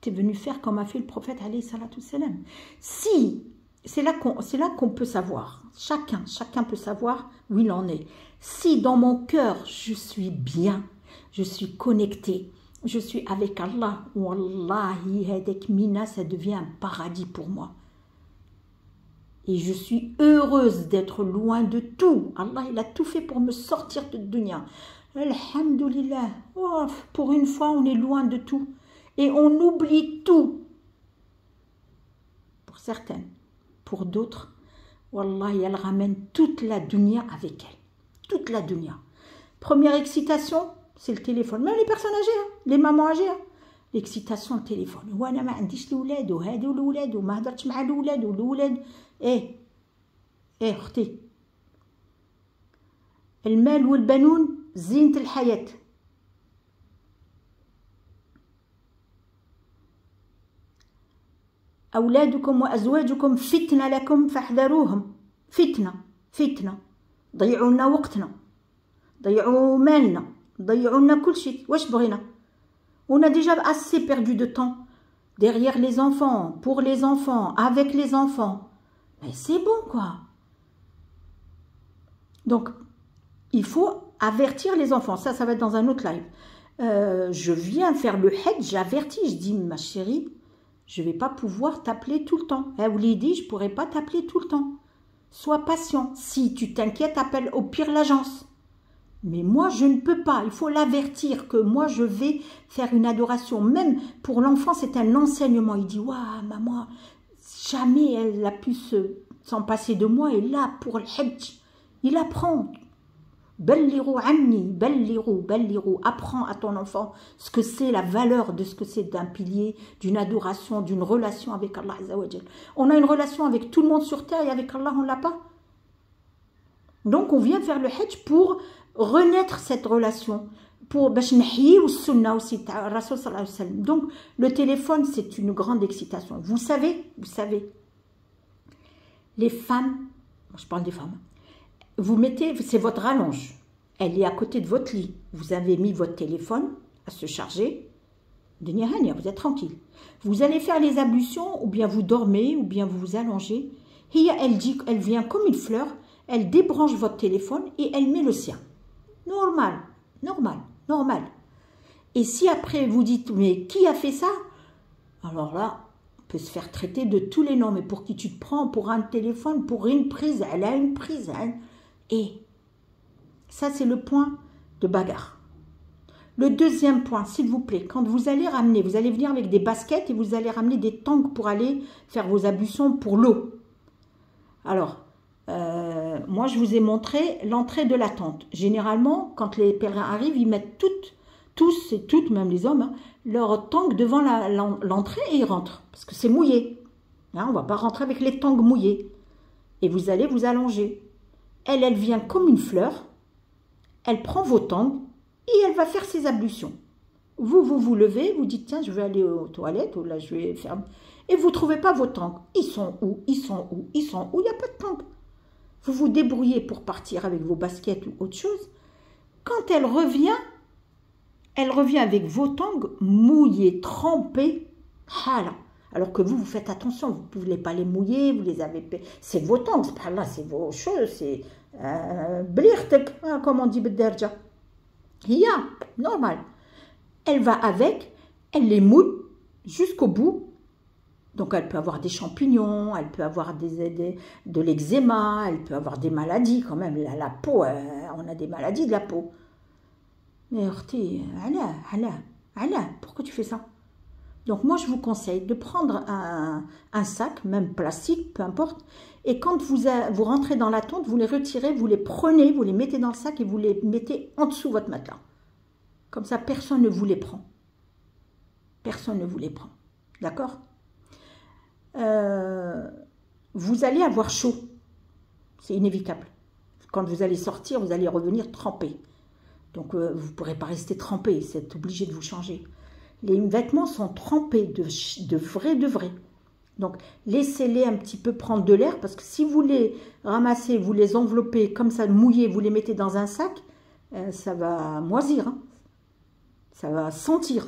S1: Tu es venu faire comme a fait le prophète alayhi salatu salam. Si, c'est là qu'on peut savoir, chacun peut savoir où il en est. Si dans mon cœur, je suis bien, je suis connecté, je suis avec Allah, Wallahi, avec Mina, ça devient un paradis pour moi. Et je suis heureuse d'être loin de tout. Allah, il a tout fait pour me sortir de dunya. Alhamdulillah, oh, pour une fois, on est loin de tout. Et on oublie tout. Pour certaines. Pour d'autres, Wallah, elle ramène toute la dunya avec elle. toute la dunya. Première excitation, c'est le téléphone. Même les personnes âgées, hein, les mamans âgées. Hein. L'excitation, le téléphone. وانا ما عنديش الاولاد وهادو الاولاد وما هضرتش مع الاولاد والاولاد. ايه اختي. المال والبنون زينة الحياة. أولادكم وأزواجكم فتنة لكم فاحذروهم. فتنة فتنة. ضيعوا لنا وقتنا، ضيعوا مالنا، ضيعوا لنا كل شيء. واش بغينا؟ On a déjà assez perdu de temps derrière les enfants, pour les enfants, avec les enfants. Mais c'est bon, quoi. Donc, il faut avertir les enfants. Ça va être dans un autre live. Je viens faire le Hajj, j'avertis, je dis, ma chérie, je ne vais pas pouvoir t'appeler tout le temps. Vous l'avez dit, je ne pourrai pas t'appeler tout le temps. Sois patient. Si tu t'inquiètes, appelle au pire l'agence. Mais moi, je ne peux pas. Il faut l'avertir que moi, je vais faire une adoration. Même pour l'enfant, c'est un enseignement. Il dit, waouh, maman, jamais elle a pu s'en passer de moi. Et là, pour le Hajj, il apprend. Bellirou anni, bellirou. Apprends à ton enfant ce que c'est la valeur de ce que c'est d'un pilier, d'une adoration, d'une relation avec Allah Azza wa Jal. On a une relation avec tout le monde sur terre et avec Allah, on ne l'a pas. Donc, on vient faire le Hajj pour renaître cette relation, pour bash nahyi ou sunna aussi Rasul sallallahu alayhi wa sallam. Donc le téléphone, c'est une grande excitation. Vous savez, les femmes, je parle des femmes, vous mettez, c'est votre rallonge, elle est à côté de votre lit, vous avez mis votre téléphone à se charger, vous êtes tranquille. Vous allez faire les ablutions, ou bien vous dormez, ou bien vous vous allongez. Elle dit, elle vient comme une fleur, elle débranche votre téléphone et elle met le sien. Normal. Et si après vous dites, mais qui a fait ça? Alors là, on peut se faire traiter de tous les noms. Mais pour qui tu te prends? Pour un téléphone, pour une prise, elle a une prise. Hein. Et ça, c'est le point de bagarre. Le deuxième point, s'il vous plaît, quand vous allez ramener, vous allez venir avec des baskets et vous allez ramener des tanks pour aller faire vos ablutions pour l'eau. Alors, moi, je vous ai montré l'entrée de la tente. Généralement, quand les pèlerins arrivent, ils mettent tous et toutes, même les hommes, hein, leur tank devant l'entrée et ils rentrent. Parce que c'est mouillé. Hein, on ne va pas rentrer avec les tanks mouillés. Et vous allez vous allonger. Elle vient comme une fleur. Elle prend vos tanks et elle va faire ses ablutions. Vous levez, vous dites, tiens, je vais aller aux toilettes, ou là, je vais faire... Et vous ne trouvez pas vos tanks. Ils sont où? Il n'y a pas de tanks. Vous vous débrouillez pour partir avec vos baskets ou autre chose. Quand elle revient avec vos tangs mouillés, trempés. Alors que vous faites attention, vous ne pouvez pas les mouiller, vous les avez... C'est vos tangs, c'est vos choses, c'est... blirtek, comme on dit, b'derja. Normal. Elle va avec, elle les mouille jusqu'au bout. Donc, elle peut avoir des champignons, elle peut avoir de l'eczéma, elle peut avoir des maladies quand même. La peau, on a des maladies de la peau. Mais Orti, pourquoi tu fais ça? Donc, moi, je vous conseille de prendre un sac, même plastique, peu importe. Et quand vous rentrez dans la tente, vous les retirez, vous les prenez, vous les mettez dans le sac et vous les mettez en dessous de votre matelas. Comme ça, personne ne vous les prend. Personne ne vous les prend. D'accord? Vous allez avoir chaud, c'est inévitable. Quand vous allez sortir, vous allez revenir trempé. Donc vous ne pourrez pas rester trempé, c'est obligé de vous changer. Les vêtements sont trempés de vrai. Donc laissez-les un petit peu prendre de l'air, parce que si vous les ramassez, vous les enveloppez comme ça, mouillés, vous les mettez dans un sac, ça va moisir, hein. Ça va sentir.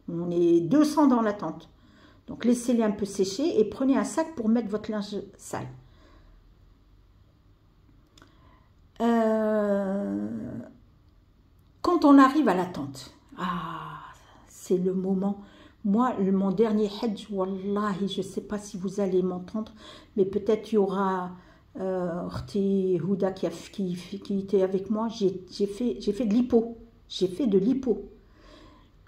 S1: On est 200 dans la tente. Donc, laissez-les un peu sécher et prenez un sac pour mettre votre linge sale. Quand on arrive à la tente, c'est le moment. Moi, mon dernier Hajj, wallahi, je ne sais pas si vous allez m'entendre, mais peut-être il y aura Orti Houda qui était avec moi. J'ai fait de l'hypo. J'ai fait de l'hypo.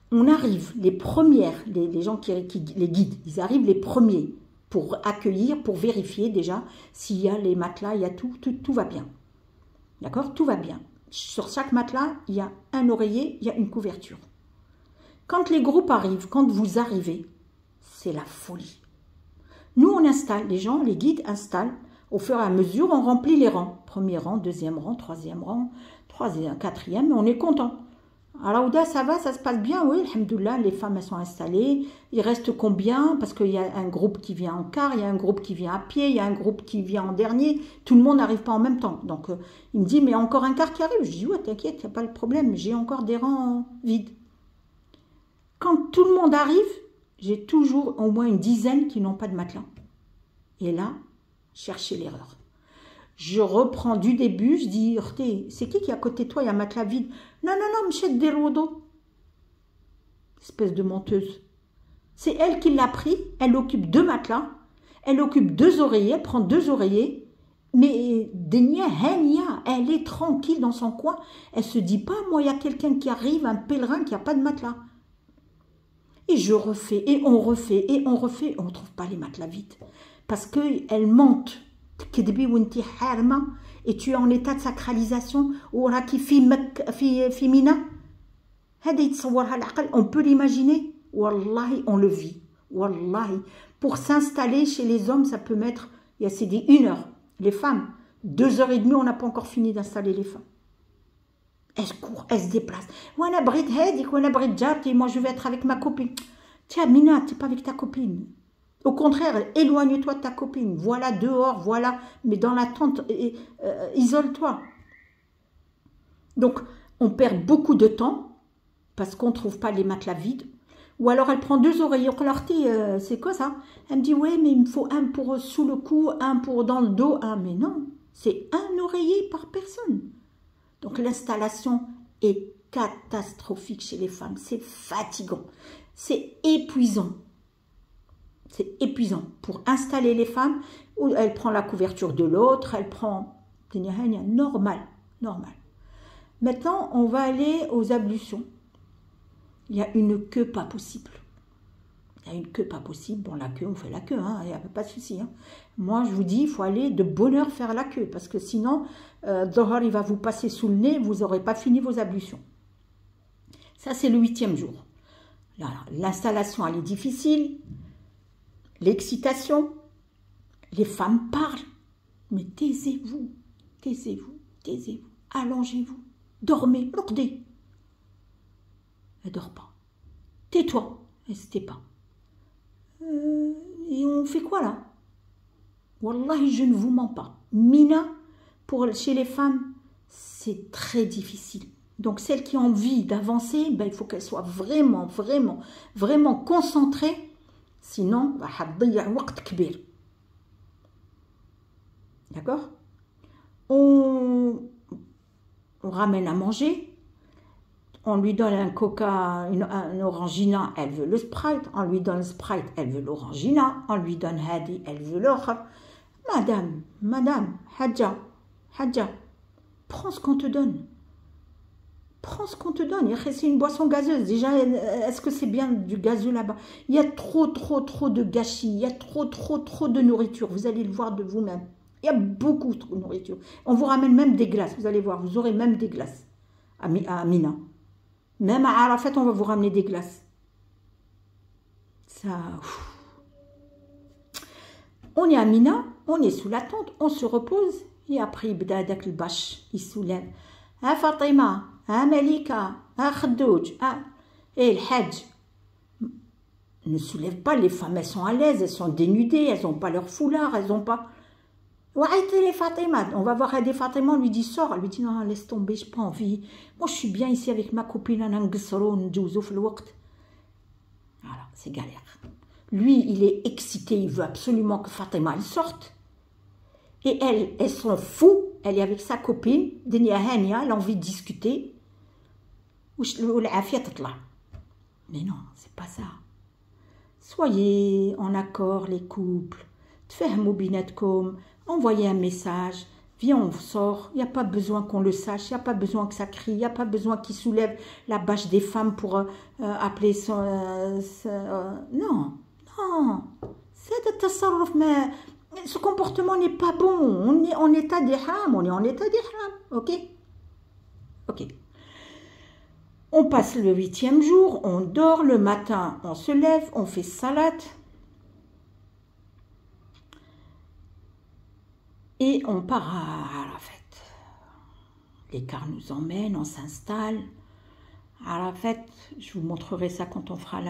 S1: On arrive, les premières, les gens qui les guident, ils arrivent les premiers pour accueillir, pour vérifier déjà s'il y a les matelas, il y a tout va bien. D'accord? Tout va bien. Sur chaque matelas, il y a un oreiller, il y a une couverture. Quand les groupes arrivent, quand vous arrivez, c'est la folie. Nous, on installe, les gens, les guides installent. Au fur et à mesure, on remplit les rangs. Premier rang, deuxième rang, troisième rang, quatrième, on est content. Alors, Ouda, ça va, ça se passe bien, oui, alhamdoulilah, les femmes, elles sont installées. Il reste combien? Parce qu'il y a un groupe qui vient en car, il y a un groupe qui vient à pied, il y a un groupe qui vient en dernier. Tout le monde n'arrive pas en même temps. Donc, il me dit, mais encore un car qui arrive. Je dis, ouais, t'inquiète, il n'y a pas de problème, j'ai encore des rangs vides. Quand tout le monde arrive, j'ai toujours au moins une dizaine qui n'ont pas de matelas. Et là, cherchez l'erreur. Je reprends du début, je dis, c'est qui est à côté de toi, il y a un matelas vide. Non, Michel Derodo. Espèce de menteuse. C'est elle qui l'a pris, elle occupe 2 matelas, elle occupe 2 oreillers, elle prend 2 oreillers, mais elle est tranquille dans son coin, elle se dit pas, moi il y a quelqu'un qui arrive, un pèlerin qui n'a pas de matelas. Et je refais, et on refait, et on refait, on ne trouve pas les matelas vides. Parce qu'elle monte. Et tu es en état de sacralisation. On peut l'imaginer. Wallahi, on le vit. Wallahi. Pour s'installer chez les hommes, ça peut mettre, c'est dit 1 heure. Les femmes, 2h30, on n'a pas encore fini d'installer les femmes. Elle court, elle se déplace. Moi, je vais être avec ma copine. Tiens, Mina, tu n'es pas avec ta copine. Au contraire, éloigne-toi de ta copine. Voilà, dehors, voilà. Mais dans la tente, isole-toi. Donc, on perd beaucoup de temps parce qu'on ne trouve pas les matelas vides. Ou alors, elle prend 2 oreillers. C'est quoi ça? Elle me dit, oui, mais il me faut un pour sous le cou, un pour dans le dos. Ah, mais non, c'est un oreiller par personne. Donc, l'installation est catastrophique chez les femmes. C'est fatigant. C'est épuisant. C'est épuisant. Pour installer les femmes, elle prend la couverture de l'autre, elle prend... Normal. Maintenant, on va aller aux ablutions. Il y a une queue pas possible. Bon, la queue, on fait la queue, il n'y a pas de souci. Moi, je vous dis, il faut aller de bonne heure faire la queue, parce que sinon, Dohar, il va vous passer sous le nez, vous n'aurez pas fini vos ablutions. Ça, c'est le 8e jour. L'installation, elle est difficile. L'excitation, les femmes parlent, mais taisez-vous, allongez-vous, dormez, lourdez. Elle dort pas. Tais-toi, elle se tait pas. Et on fait quoi là? Wallahi, je ne vous mens pas. Mina, chez les femmes, c'est très difficile. Donc celles qui ont envie d'avancer, il faut qu'elles soient vraiment concentrées. Sinon, d'accord? On ramène à manger, on lui donne un coca, un orangina, elle veut le Sprite, on lui donne le Sprite, elle veut l'orangina, on lui donne Hadi, elle veut l'autre. Madame, Hadja, prends ce qu'on te donne. C'est une boisson gazeuse. Déjà, est-ce que c'est bien du gazeux là-bas? Il y a trop de gâchis. Il y a trop de nourriture. Vous allez le voir de vous-même. Il y a beaucoup de nourriture. On vous ramène même des glaces. Vous allez voir, vous aurez même des glaces à Mina. Même à Arafat, on va vous ramener des glaces. Ça... On est à Mina, on est sous la tente, on se repose. Et après, le bâche, il soulève. Fatima, Malika, Khadouj, et le Hajj. Ne soulève pas, les femmes, elles sont à l'aise, elles sont dénudées, elles n'ont pas leur foulard, elles n'ont pas... On va voir des Fatima, on lui dit sors, elle lui dit non, laisse tomber, je n'ai pas envie. Moi, je suis bien ici avec ma copine, voilà, c'est galère. Lui, il est excité, il veut absolument que Fatima elle sorte. Et elles sont fous, elle est avec sa copine, elle a envie de discuter. Mais non, c'est pas ça. Soyez en accord, les couples. Envoyez un message. Viens, on sort. Il n'y a pas besoin qu'on le sache. Il n'y a pas besoin que ça crie. Il n'y a pas besoin qu'il soulève la bâche des femmes pour appeler son... non. Ce comportement n'est pas bon. On est en état d'ihram. Ok? Ok. On passe le 8e jour, on dort, le matin, on se lève, on fait salat. Et on part à Arafat. Les cars nous emmènent, on s'installe. Arafat, je vous montrerai ça quand on fera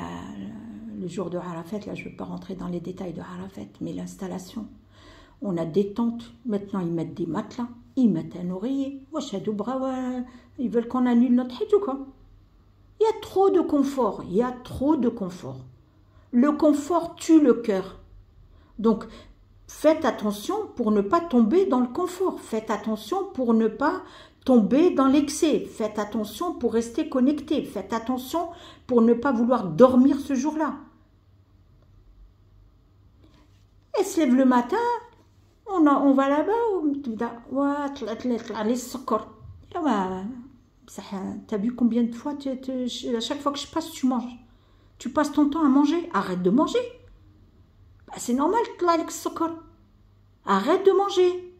S1: le jour de Arafat. Là, je ne veux pas rentrer dans les détails de Arafat, mais l'installation. On a des tentes. Maintenant, ils mettent des matelas. Ils mettent un oreiller. Ils veulent qu'on annule notre hajj ou quoi? Il y a trop de confort. Il y a trop de confort. Le confort tue le cœur. Donc, faites attention pour ne pas tomber dans le confort. Faites attention pour ne pas tomber dans l'excès. Faites attention pour rester connecté. Faites attention pour ne pas vouloir dormir ce jour-là. Elle se lève le matin, on va là-bas, t'as vu combien de fois, à chaque fois que je passe, tu manges. Tu passes ton temps à manger. Arrête de manger. Bah, c'est normal, arrête de manger.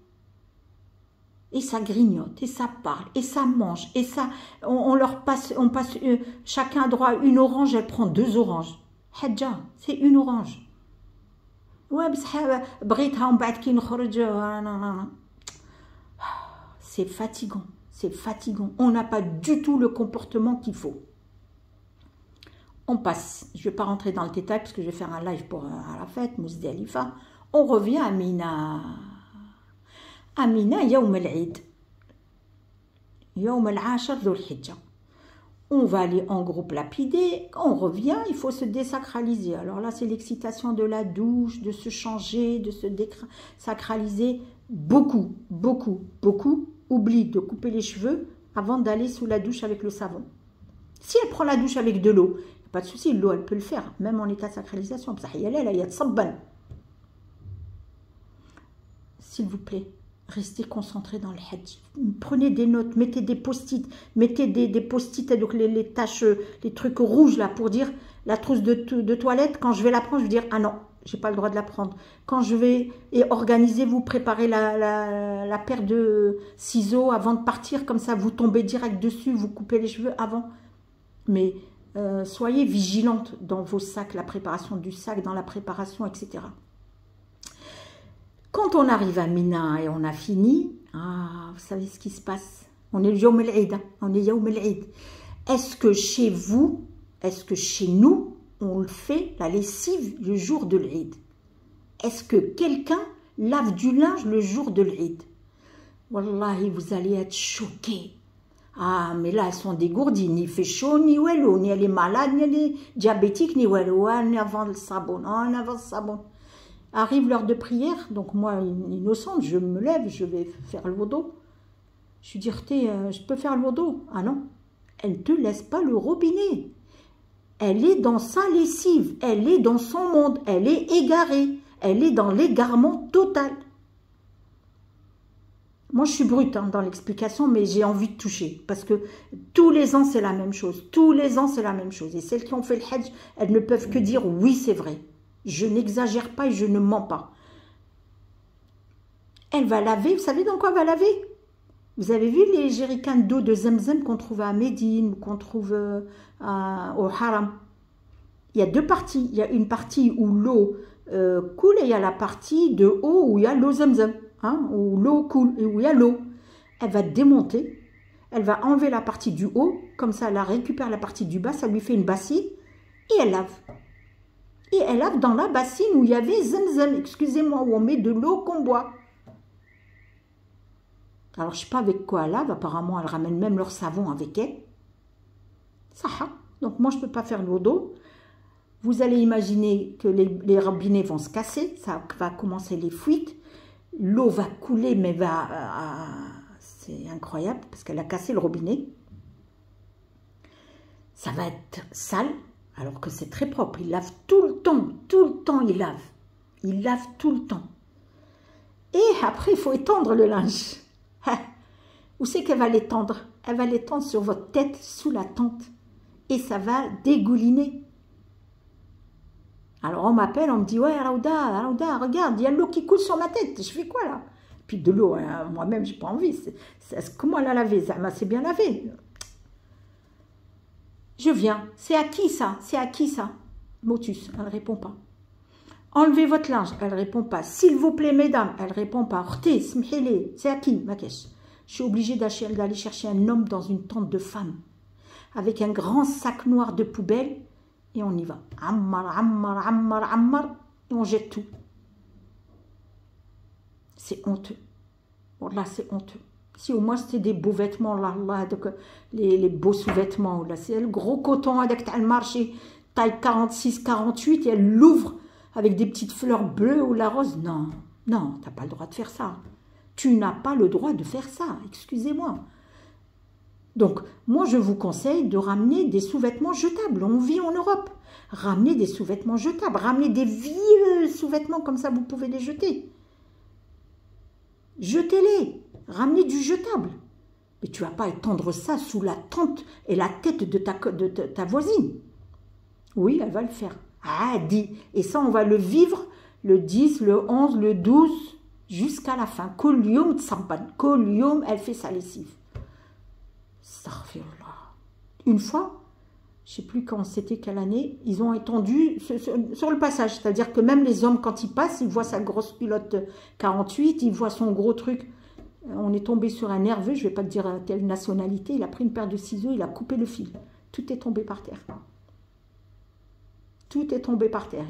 S1: Et ça grignote, et ça parle, et ça mange, et ça, on passe chacun a droit à une orange, elle prend 2 oranges. Hadja, c'est une orange. Ouais, c'est fatigant, c'est fatigant. On n'a pas du tout le comportement qu'il faut. On passe, je ne vais pas rentrer dans le détail parce que je vais faire un live pour Arafat, Mousdalifa. On revient à Mina. À Mina, Yawm al-Eid. Yawm al-Ashar Dhul Hijja. On va aller en groupe lapider. Quand on revient, il faut se désacraliser. Alors là, c'est l'excitation de la douche, de se changer, de se désacraliser. Beaucoup, beaucoup, beaucoup oublient de couper les cheveux avant d'aller sous la douche avec le savon. Si elle prend la douche avec de l'eau, pas de souci, l'eau, elle peut le faire, même en état de sacralisation. S'il vous plaît, restez concentrés dans le hajj. Prenez des notes, mettez des post-it, mettez des post-it, donc les taches, les trucs rouges là, pour dire la trousse de toilette, quand je vais la prendre, je vais dire, ah non, j'ai pas le droit de la prendre. Quand je vais, et organisez-vous, préparez la paire de ciseaux avant de partir, comme ça, vous tombez direct dessus, vous coupez les cheveux avant. Mais soyez vigilantes dans vos sacs, la préparation du sac, dans la préparation, etc. Quand on arrive à Mina et on a fini, vous savez ce qui se passe? On est le Yawm al-Eid, on est Yawm al-Eid. Est-ce que chez vous, est-ce que chez nous, on le fait, la lessive, le jour de l'Eid? Est-ce que quelqu'un lave du linge le jour de l'Eid? Wallahi, vous allez être choqués. Ah, mais là, elles sont dégourdies. Ni fait chaud, ni wello. Ni elle est malade, ni elle est diabétique, ni wello. Ni avant le sabon. Ni avant le sabon. Arrive l'heure de prière. Donc, moi, innocente, je me lève, je vais faire le wudu. Je lui dis, je peux faire le wudu? Ah non, elle ne te laisse pas le robinet. Elle est dans sa lessive. Elle est dans son monde. Elle est égarée. Elle est dans l'égarement total. Moi, je suis brute dans l'explication, mais j'ai envie de toucher. Parce que tous les ans, c'est la même chose. Tous les ans, c'est la même chose. Et celles qui ont fait le hajj, elles ne peuvent que dire oui, c'est vrai. Je n'exagère pas et je ne mens pas. Elle va laver. Vous savez dans quoi elle va laver? Vous avez vu les jerrycans d'eau de Zemzem qu'on trouve à Médine, qu'on trouve au Haram? Il y a 2 parties. Il y a une partie où l'eau coule et il y a la partie de haut où il y a l'eau Zemzem. Où l'eau coule et où il y a l'eau. Elle va démonter, elle va enlever la partie du haut, comme ça elle récupère la partie du bas, ça lui fait une bassine, et elle lave. Et elle lave dans la bassine où il y avait Zemzem, excusez-moi, où on met de l'eau qu'on boit. Alors je ne sais pas avec quoi elle lave, apparemment elle ramène même leur savon avec elle. Ça, donc moi je ne peux pas faire l'eau d'eau. Vous allez imaginer que les robinets vont se casser, ça va commencer les fuites. L'eau va couler, mais c'est incroyable, parce qu'elle a cassé le robinet. Ça va être sale, alors que c'est très propre. Il lave tout le temps il lave. Il lave tout le temps. Et après, il faut étendre le linge. Où c'est qu'elle va l'étendre? Elle va l'étendre sur votre tête, sous la tente. Et ça va dégouliner. Alors on m'appelle, on me dit, ouais, Raouda, regarde, il y a l'eau qui coule sur ma tête. Je fais quoi là? Puis de l'eau, hein, moi-même, j'ai pas envie. Comment elle a lavé? C'est bien lavé. Je viens. C'est à qui ça? C'est à qui ça? Motus, elle ne répond pas. Enlevez votre linge, elle ne répond pas. S'il vous plaît, mesdames, elle ne répond pas. Orti, smhili, c'est à qui? Makesh. Je suis obligée d'aller chercher un homme dans une tente de femmes, avec un grand sac noir de poubelle, et on y va. Ammar, ammar, ammar, ammar, et on jette tout. C'est honteux. Bon, là, c'est honteux. Si au moins c'était des beaux vêtements, là, donc, les beaux sous-vêtements, là, c'est le gros coton avec le marché, taille 46, 48, et elle l'ouvre avec des petites fleurs bleues ou la rose. Non, non, tu n'as pas le droit de faire ça. Tu n'as pas le droit de faire ça, excusez-moi. Donc, moi, je vous conseille de ramener des sous-vêtements jetables. On vit en Europe. Ramenez des sous-vêtements jetables. Ramenez des vieux sous-vêtements, comme ça, vous pouvez les jeter. Jetez-les. Ramenez du jetable. Mais tu ne vas pas étendre ça sous la tente et la tête de ta voisine. Oui, elle va le faire. Ah, dit. Et ça, on va le vivre le 10, le 11, le 12, jusqu'à la fin. Kol yom tsabban. Kol yom, elle fait sa lessive. Astaghfirullah. Une fois, je ne sais plus quand c'était, quelle année, ils ont étendu sur le passage. C'est-à-dire que même les hommes, quand ils passent, ils voient sa grosse pilote 48, ils voient son gros truc. On est tombé sur un nerveux, je ne vais pas te dire à quelle nationalité, il a pris une paire de ciseaux, il a coupé le fil. Tout est tombé par terre. Tout est tombé par terre.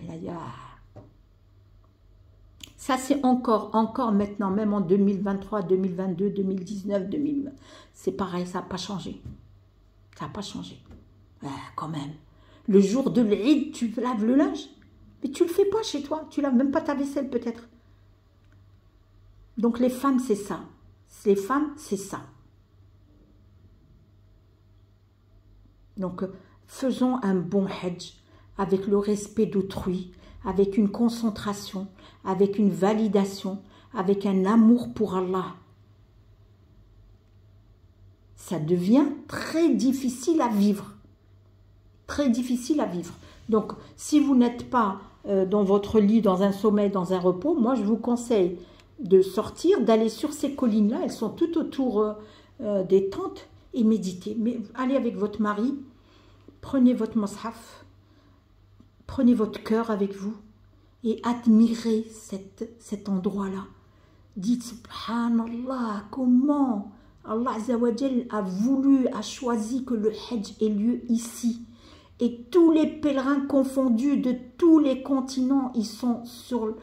S1: Ça, c'est encore maintenant, même en 2023, 2022, 2019, 2020. C'est pareil, ça n'a pas changé. Ça n'a pas changé. Quand même. Le jour de l'Eid, tu laves le linge. Mais tu ne le fais pas chez toi. Tu ne laves même pas ta vaisselle, peut-être. Donc, les femmes, c'est ça. Les femmes, c'est ça. Donc, faisons un bon hajj avec le respect d'autrui, avec une concentration, avec une validation, avec un amour pour Allah. Ça devient très difficile à vivre. Très difficile à vivre. Donc, si vous n'êtes pas dans votre lit, dans un sommeil, dans un repos, moi, je vous conseille de sortir, d'aller sur ces collines-là. Elles sont tout autour des tentes et méditer. Mais allez avec votre mari, prenez votre mushaf, prenez votre cœur avec vous et admirez cet endroit-là. Dites, subhanallah, comment Allah Azza wa Jal a voulu, a choisi que le Hajj ait lieu ici. Et tous les pèlerins confondus de tous les continents, ils sont sur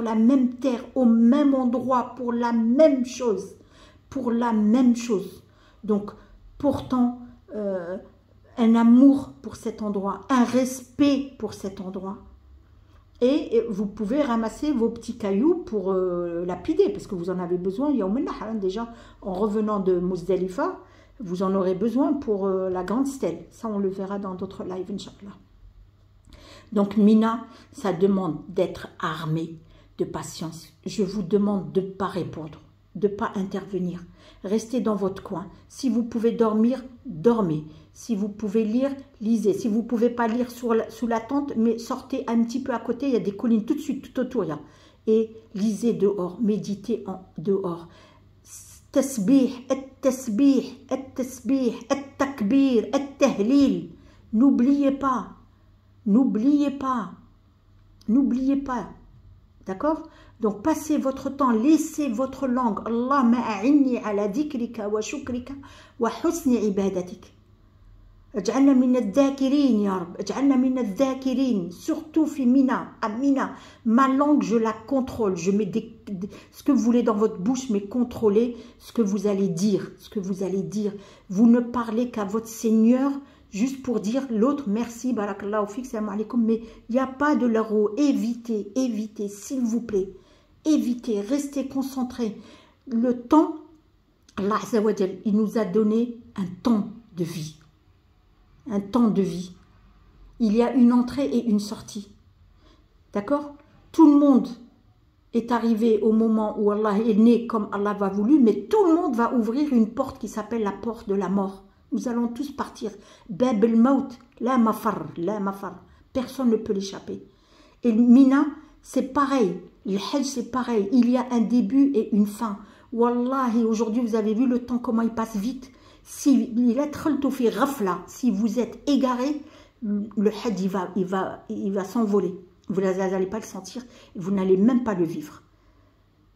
S1: la même terre, au même endroit, pour la même chose. Pour la même chose. Donc, pourtant, un amour pour cet endroit, un respect pour cet endroit. Et vous pouvez ramasser vos petits cailloux pour lapider, parce que vous en avez besoin. Il y a déjà, en revenant de Muzdalifa, vous en aurez besoin pour la grande stèle. Ça, on le verra dans d'autres lives, Inch'Allah. Donc, Mina, ça demande d'être armé de patience. Je vous demande de ne pas répondre, de ne pas intervenir. Restez dans votre coin. Si vous pouvez dormir, dormez. Si vous pouvez lire, lisez. Si vous ne pouvez pas lire sous la tente, mais sortez un petit peu à côté, il y a des collines tout de suite, tout autour. Et lisez dehors, méditez dehors. Tasbih, at-tasbih, at-tasbih, at-takbir, at-tahlil. N'oubliez pas, n'oubliez pas, n'oubliez pas. D'accord? Donc, passez votre temps, laissez votre langue. Allahumma a'inni ala dhikrika wa shukrika wa husni ibadatik. Ej'alna min al-dhakirin, ya Rab. Ej'alna min al-dhakirin. Surtout, fi Mina, à Mina. Ma langue, je la contrôle. Je mets ce que vous voulez dans votre bouche, mais contrôlez ce que vous allez dire. Ce que vous allez dire. Vous ne parlez qu'à votre Seigneur, juste pour dire l'autre, merci, barakallahu fik, salam alaikum. Mais il n'y a pas de l'euro. Évitez, évitez, s'il vous plaît. Évitez, restez concentrés. Le temps, Allah Azza wa Jal, il nous a donné un temps de vie. Un temps de vie. Il y a une entrée et une sortie. D'accord? Tout le monde est arrivé au moment où Allah est né comme Allah va voulu, mais tout le monde va ouvrir une porte qui s'appelle la porte de la mort. Nous allons tous partir. Bab al-maut, la mafar, la mafar. Personne ne peut l'échapper. Et Mina, c'est pareil. Le Hajj, c'est pareil. Il y a un début et une fin. Wallahi, aujourd'hui, vous avez vu le temps, comment il passe vite. Si vous êtes égaré, le Hajj, il va s'envoler. Vous n'allez pas le sentir et vous n'allez même pas le vivre.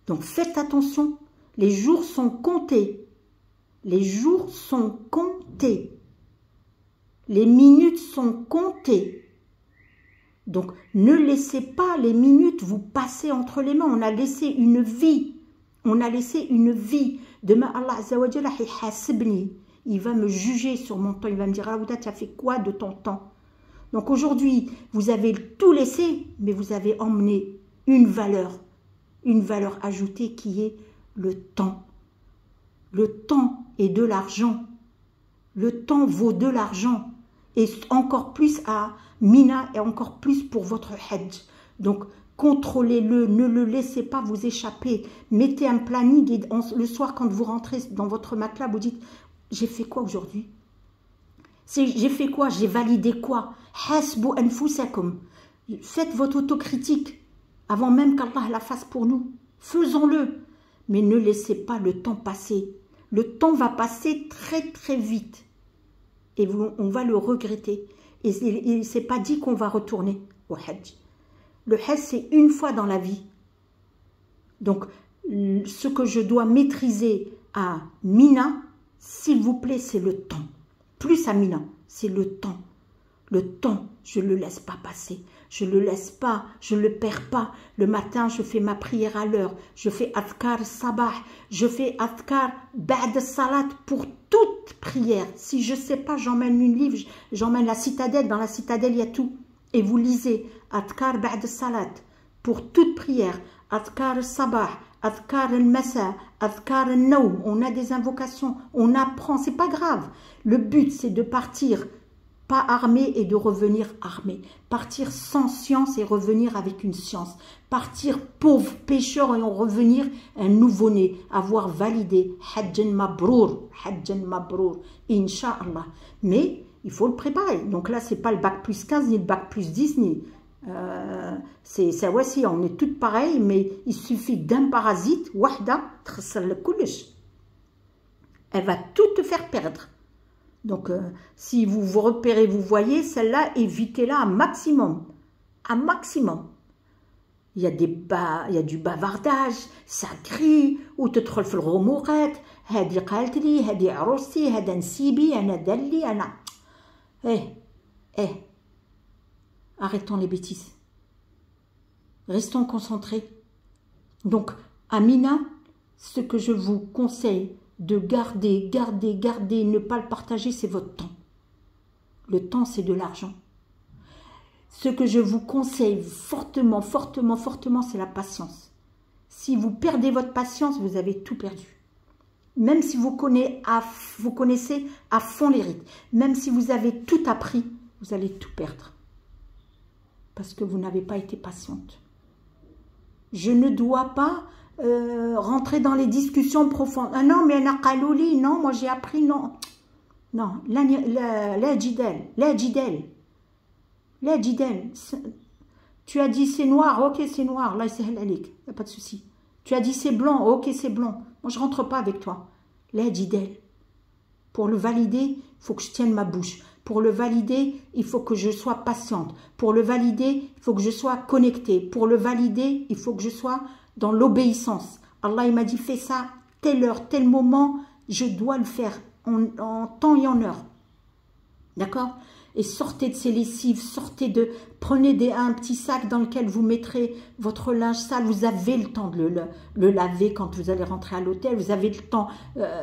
S1: Donc, faites attention. Les jours sont comptés. Les jours sont comptés. Les minutes sont comptées. Donc, ne laissez pas les minutes vous passer entre les mains. On a laissé une vie. On a laissé une vie. Demain, Allah Azza wa Jalla, il va me juger sur mon temps. Il va me dire, Aouda, tu as fait quoi de ton temps? Donc, aujourd'hui, vous avez tout laissé, mais vous avez emmené une valeur ajoutée qui est le temps. Le temps est de l'argent. Le temps vaut de l'argent. Et encore plus à Mina et encore plus pour votre Hajj. Donc, contrôlez-le, ne le laissez pas vous échapper. Mettez un planning et le soir, quand vous rentrez dans votre matelas, vous dites, j'ai fait quoi aujourd'hui? J'ai fait quoi? J'ai validé quoi? Hasbu anfusakum. Faites votre autocritique avant même qu'Allah la fasse pour nous. Faisons-le. Mais ne laissez pas le temps passer. Le temps va passer très très vite. Et on va le regretter. Et il ne s'est pas dit qu'on va retourner au Hajj. Le Hajj, c'est une fois dans la vie. Donc, ce que je dois maîtriser à Mina, s'il vous plaît, c'est le temps. Plus à Mina, c'est le temps. Le temps, je ne le laisse pas passer. Je ne le laisse pas, je ne le perds pas. Le matin, je fais ma prière à l'heure. Je fais Adhkar Sabah. Je fais Adhkar Ba'd Salat pour toute prière. Si je ne sais pas, j'emmène une livre, j'emmène la citadelle. Dans la citadelle, il y a tout. Et vous lisez Adhkar Ba'd Salat pour toute prière. Adhkar Sabah, Adhkar al-Masa, Adhkar al-Nawm. On a des invocations, on apprend, c'est pas grave. Le but, c'est de partir pas armé et de revenir armé. Partir sans science et revenir avec une science. Partir pauvre, pécheur et en revenir un nouveau-né. Avoir validé. Hajjan mabrour. Hajjan mabrour. Inch'Allah. Mais il faut le préparer. Donc là, c'est pas le bac plus 15 ni le bac plus 10 ni... c'est ça aussi, on est toutes pareilles, mais il suffit d'un parasite, wahda, elle va tout te faire perdre. Donc, si vous vous repérez, vous voyez, celle-là, évitez-la un maximum. Un maximum. Il y a du bavardage, ça crie, ou te trolf le romouret, hadi qaltli, hadi arossi, hadi nsibi, ana dalli, ana... Arrêtons les bêtises. Restons concentrés. Donc, à Mina, ce que je vous conseille de garder, ne pas le partager, c'est votre temps. Le temps, c'est de l'argent. Ce que je vous conseille fortement, c'est la patience. Si vous perdez votre patience, vous avez tout perdu. Même si vous connaissez à fond les rites, même si vous avez tout appris, vous allez tout perdre. Parce que vous n'avez pas été patiente. Je ne dois pas rentrer dans les discussions profondes. Ah non, mais un akalouli, non, moi j'ai appris, non. Non, la jidel. Tu as dit c'est noir, ok c'est noir, là c'est halalik, il n'y a pas de souci. Tu as dit c'est blanc, ok c'est blanc. Moi je ne rentre pas avec toi. La jidel. Pour le valider, il faut que je tienne ma bouche. Pour le valider, il faut que je sois patiente. Pour le valider, il faut que je sois connectée. Pour le valider, il faut que je sois dans l'obéissance. Allah, il m'a dit, fais ça, telle heure, tel moment, je dois le faire en temps et en heure. D'accord? Et sortez de ces lessives, prenez un petit sac dans lequel vous mettrez votre linge sale. Vous avez le temps de le laver quand vous allez rentrer à l'hôtel. Vous avez le temps.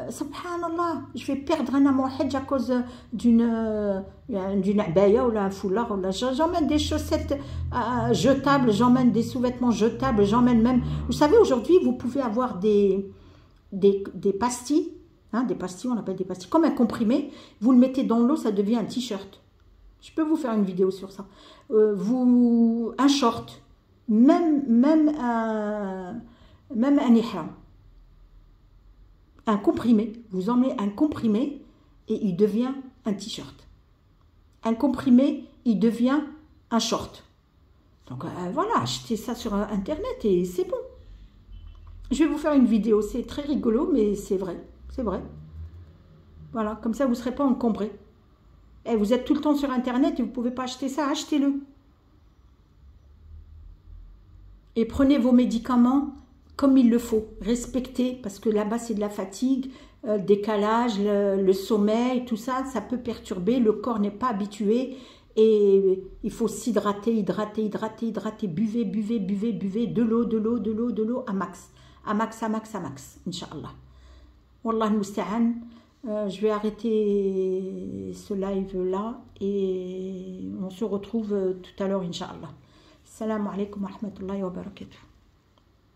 S1: Subhanallah, je vais perdre un mon hajj à cause d'une abaya ou un foulard. J'emmène des chaussettes jetables, j'emmène des sous-vêtements jetables, j'emmène même... Vous savez, aujourd'hui, vous pouvez avoir des pastilles. Hein, des pastilles, on appelle des pastilles. Comme un comprimé, vous le mettez dans l'eau, ça devient un t-shirt. Je peux vous faire une vidéo sur ça. Un short, même un ihram. Un comprimé. Vous emmenez un comprimé et il devient un t-shirt. Un comprimé, il devient un short. Donc voilà, achetez ça sur internet et c'est bon. Je vais vous faire une vidéo, c'est très rigolo, mais c'est vrai, c'est vrai. Voilà, comme ça vous ne serez pas encombré. Et vous êtes tout le temps sur internet et vous ne pouvez pas acheter ça, achetez-le. Et prenez vos médicaments comme il le faut, respectez, parce que là-bas c'est de la fatigue, décalage, le sommeil, tout ça, ça peut perturber, le corps n'est pas habitué. Et il faut s'hydrater, hydrater, buvez, buvez, buvez, buvez, de l'eau, de l'eau, de l'eau, de l'eau, à max, Inch'Allah. Wallah al-musta'an, je vais arrêter ce live là et on se retrouve tout à l'heure, Inch'Allah. Salam alaikum wa rahmatullahi wa barakatuh.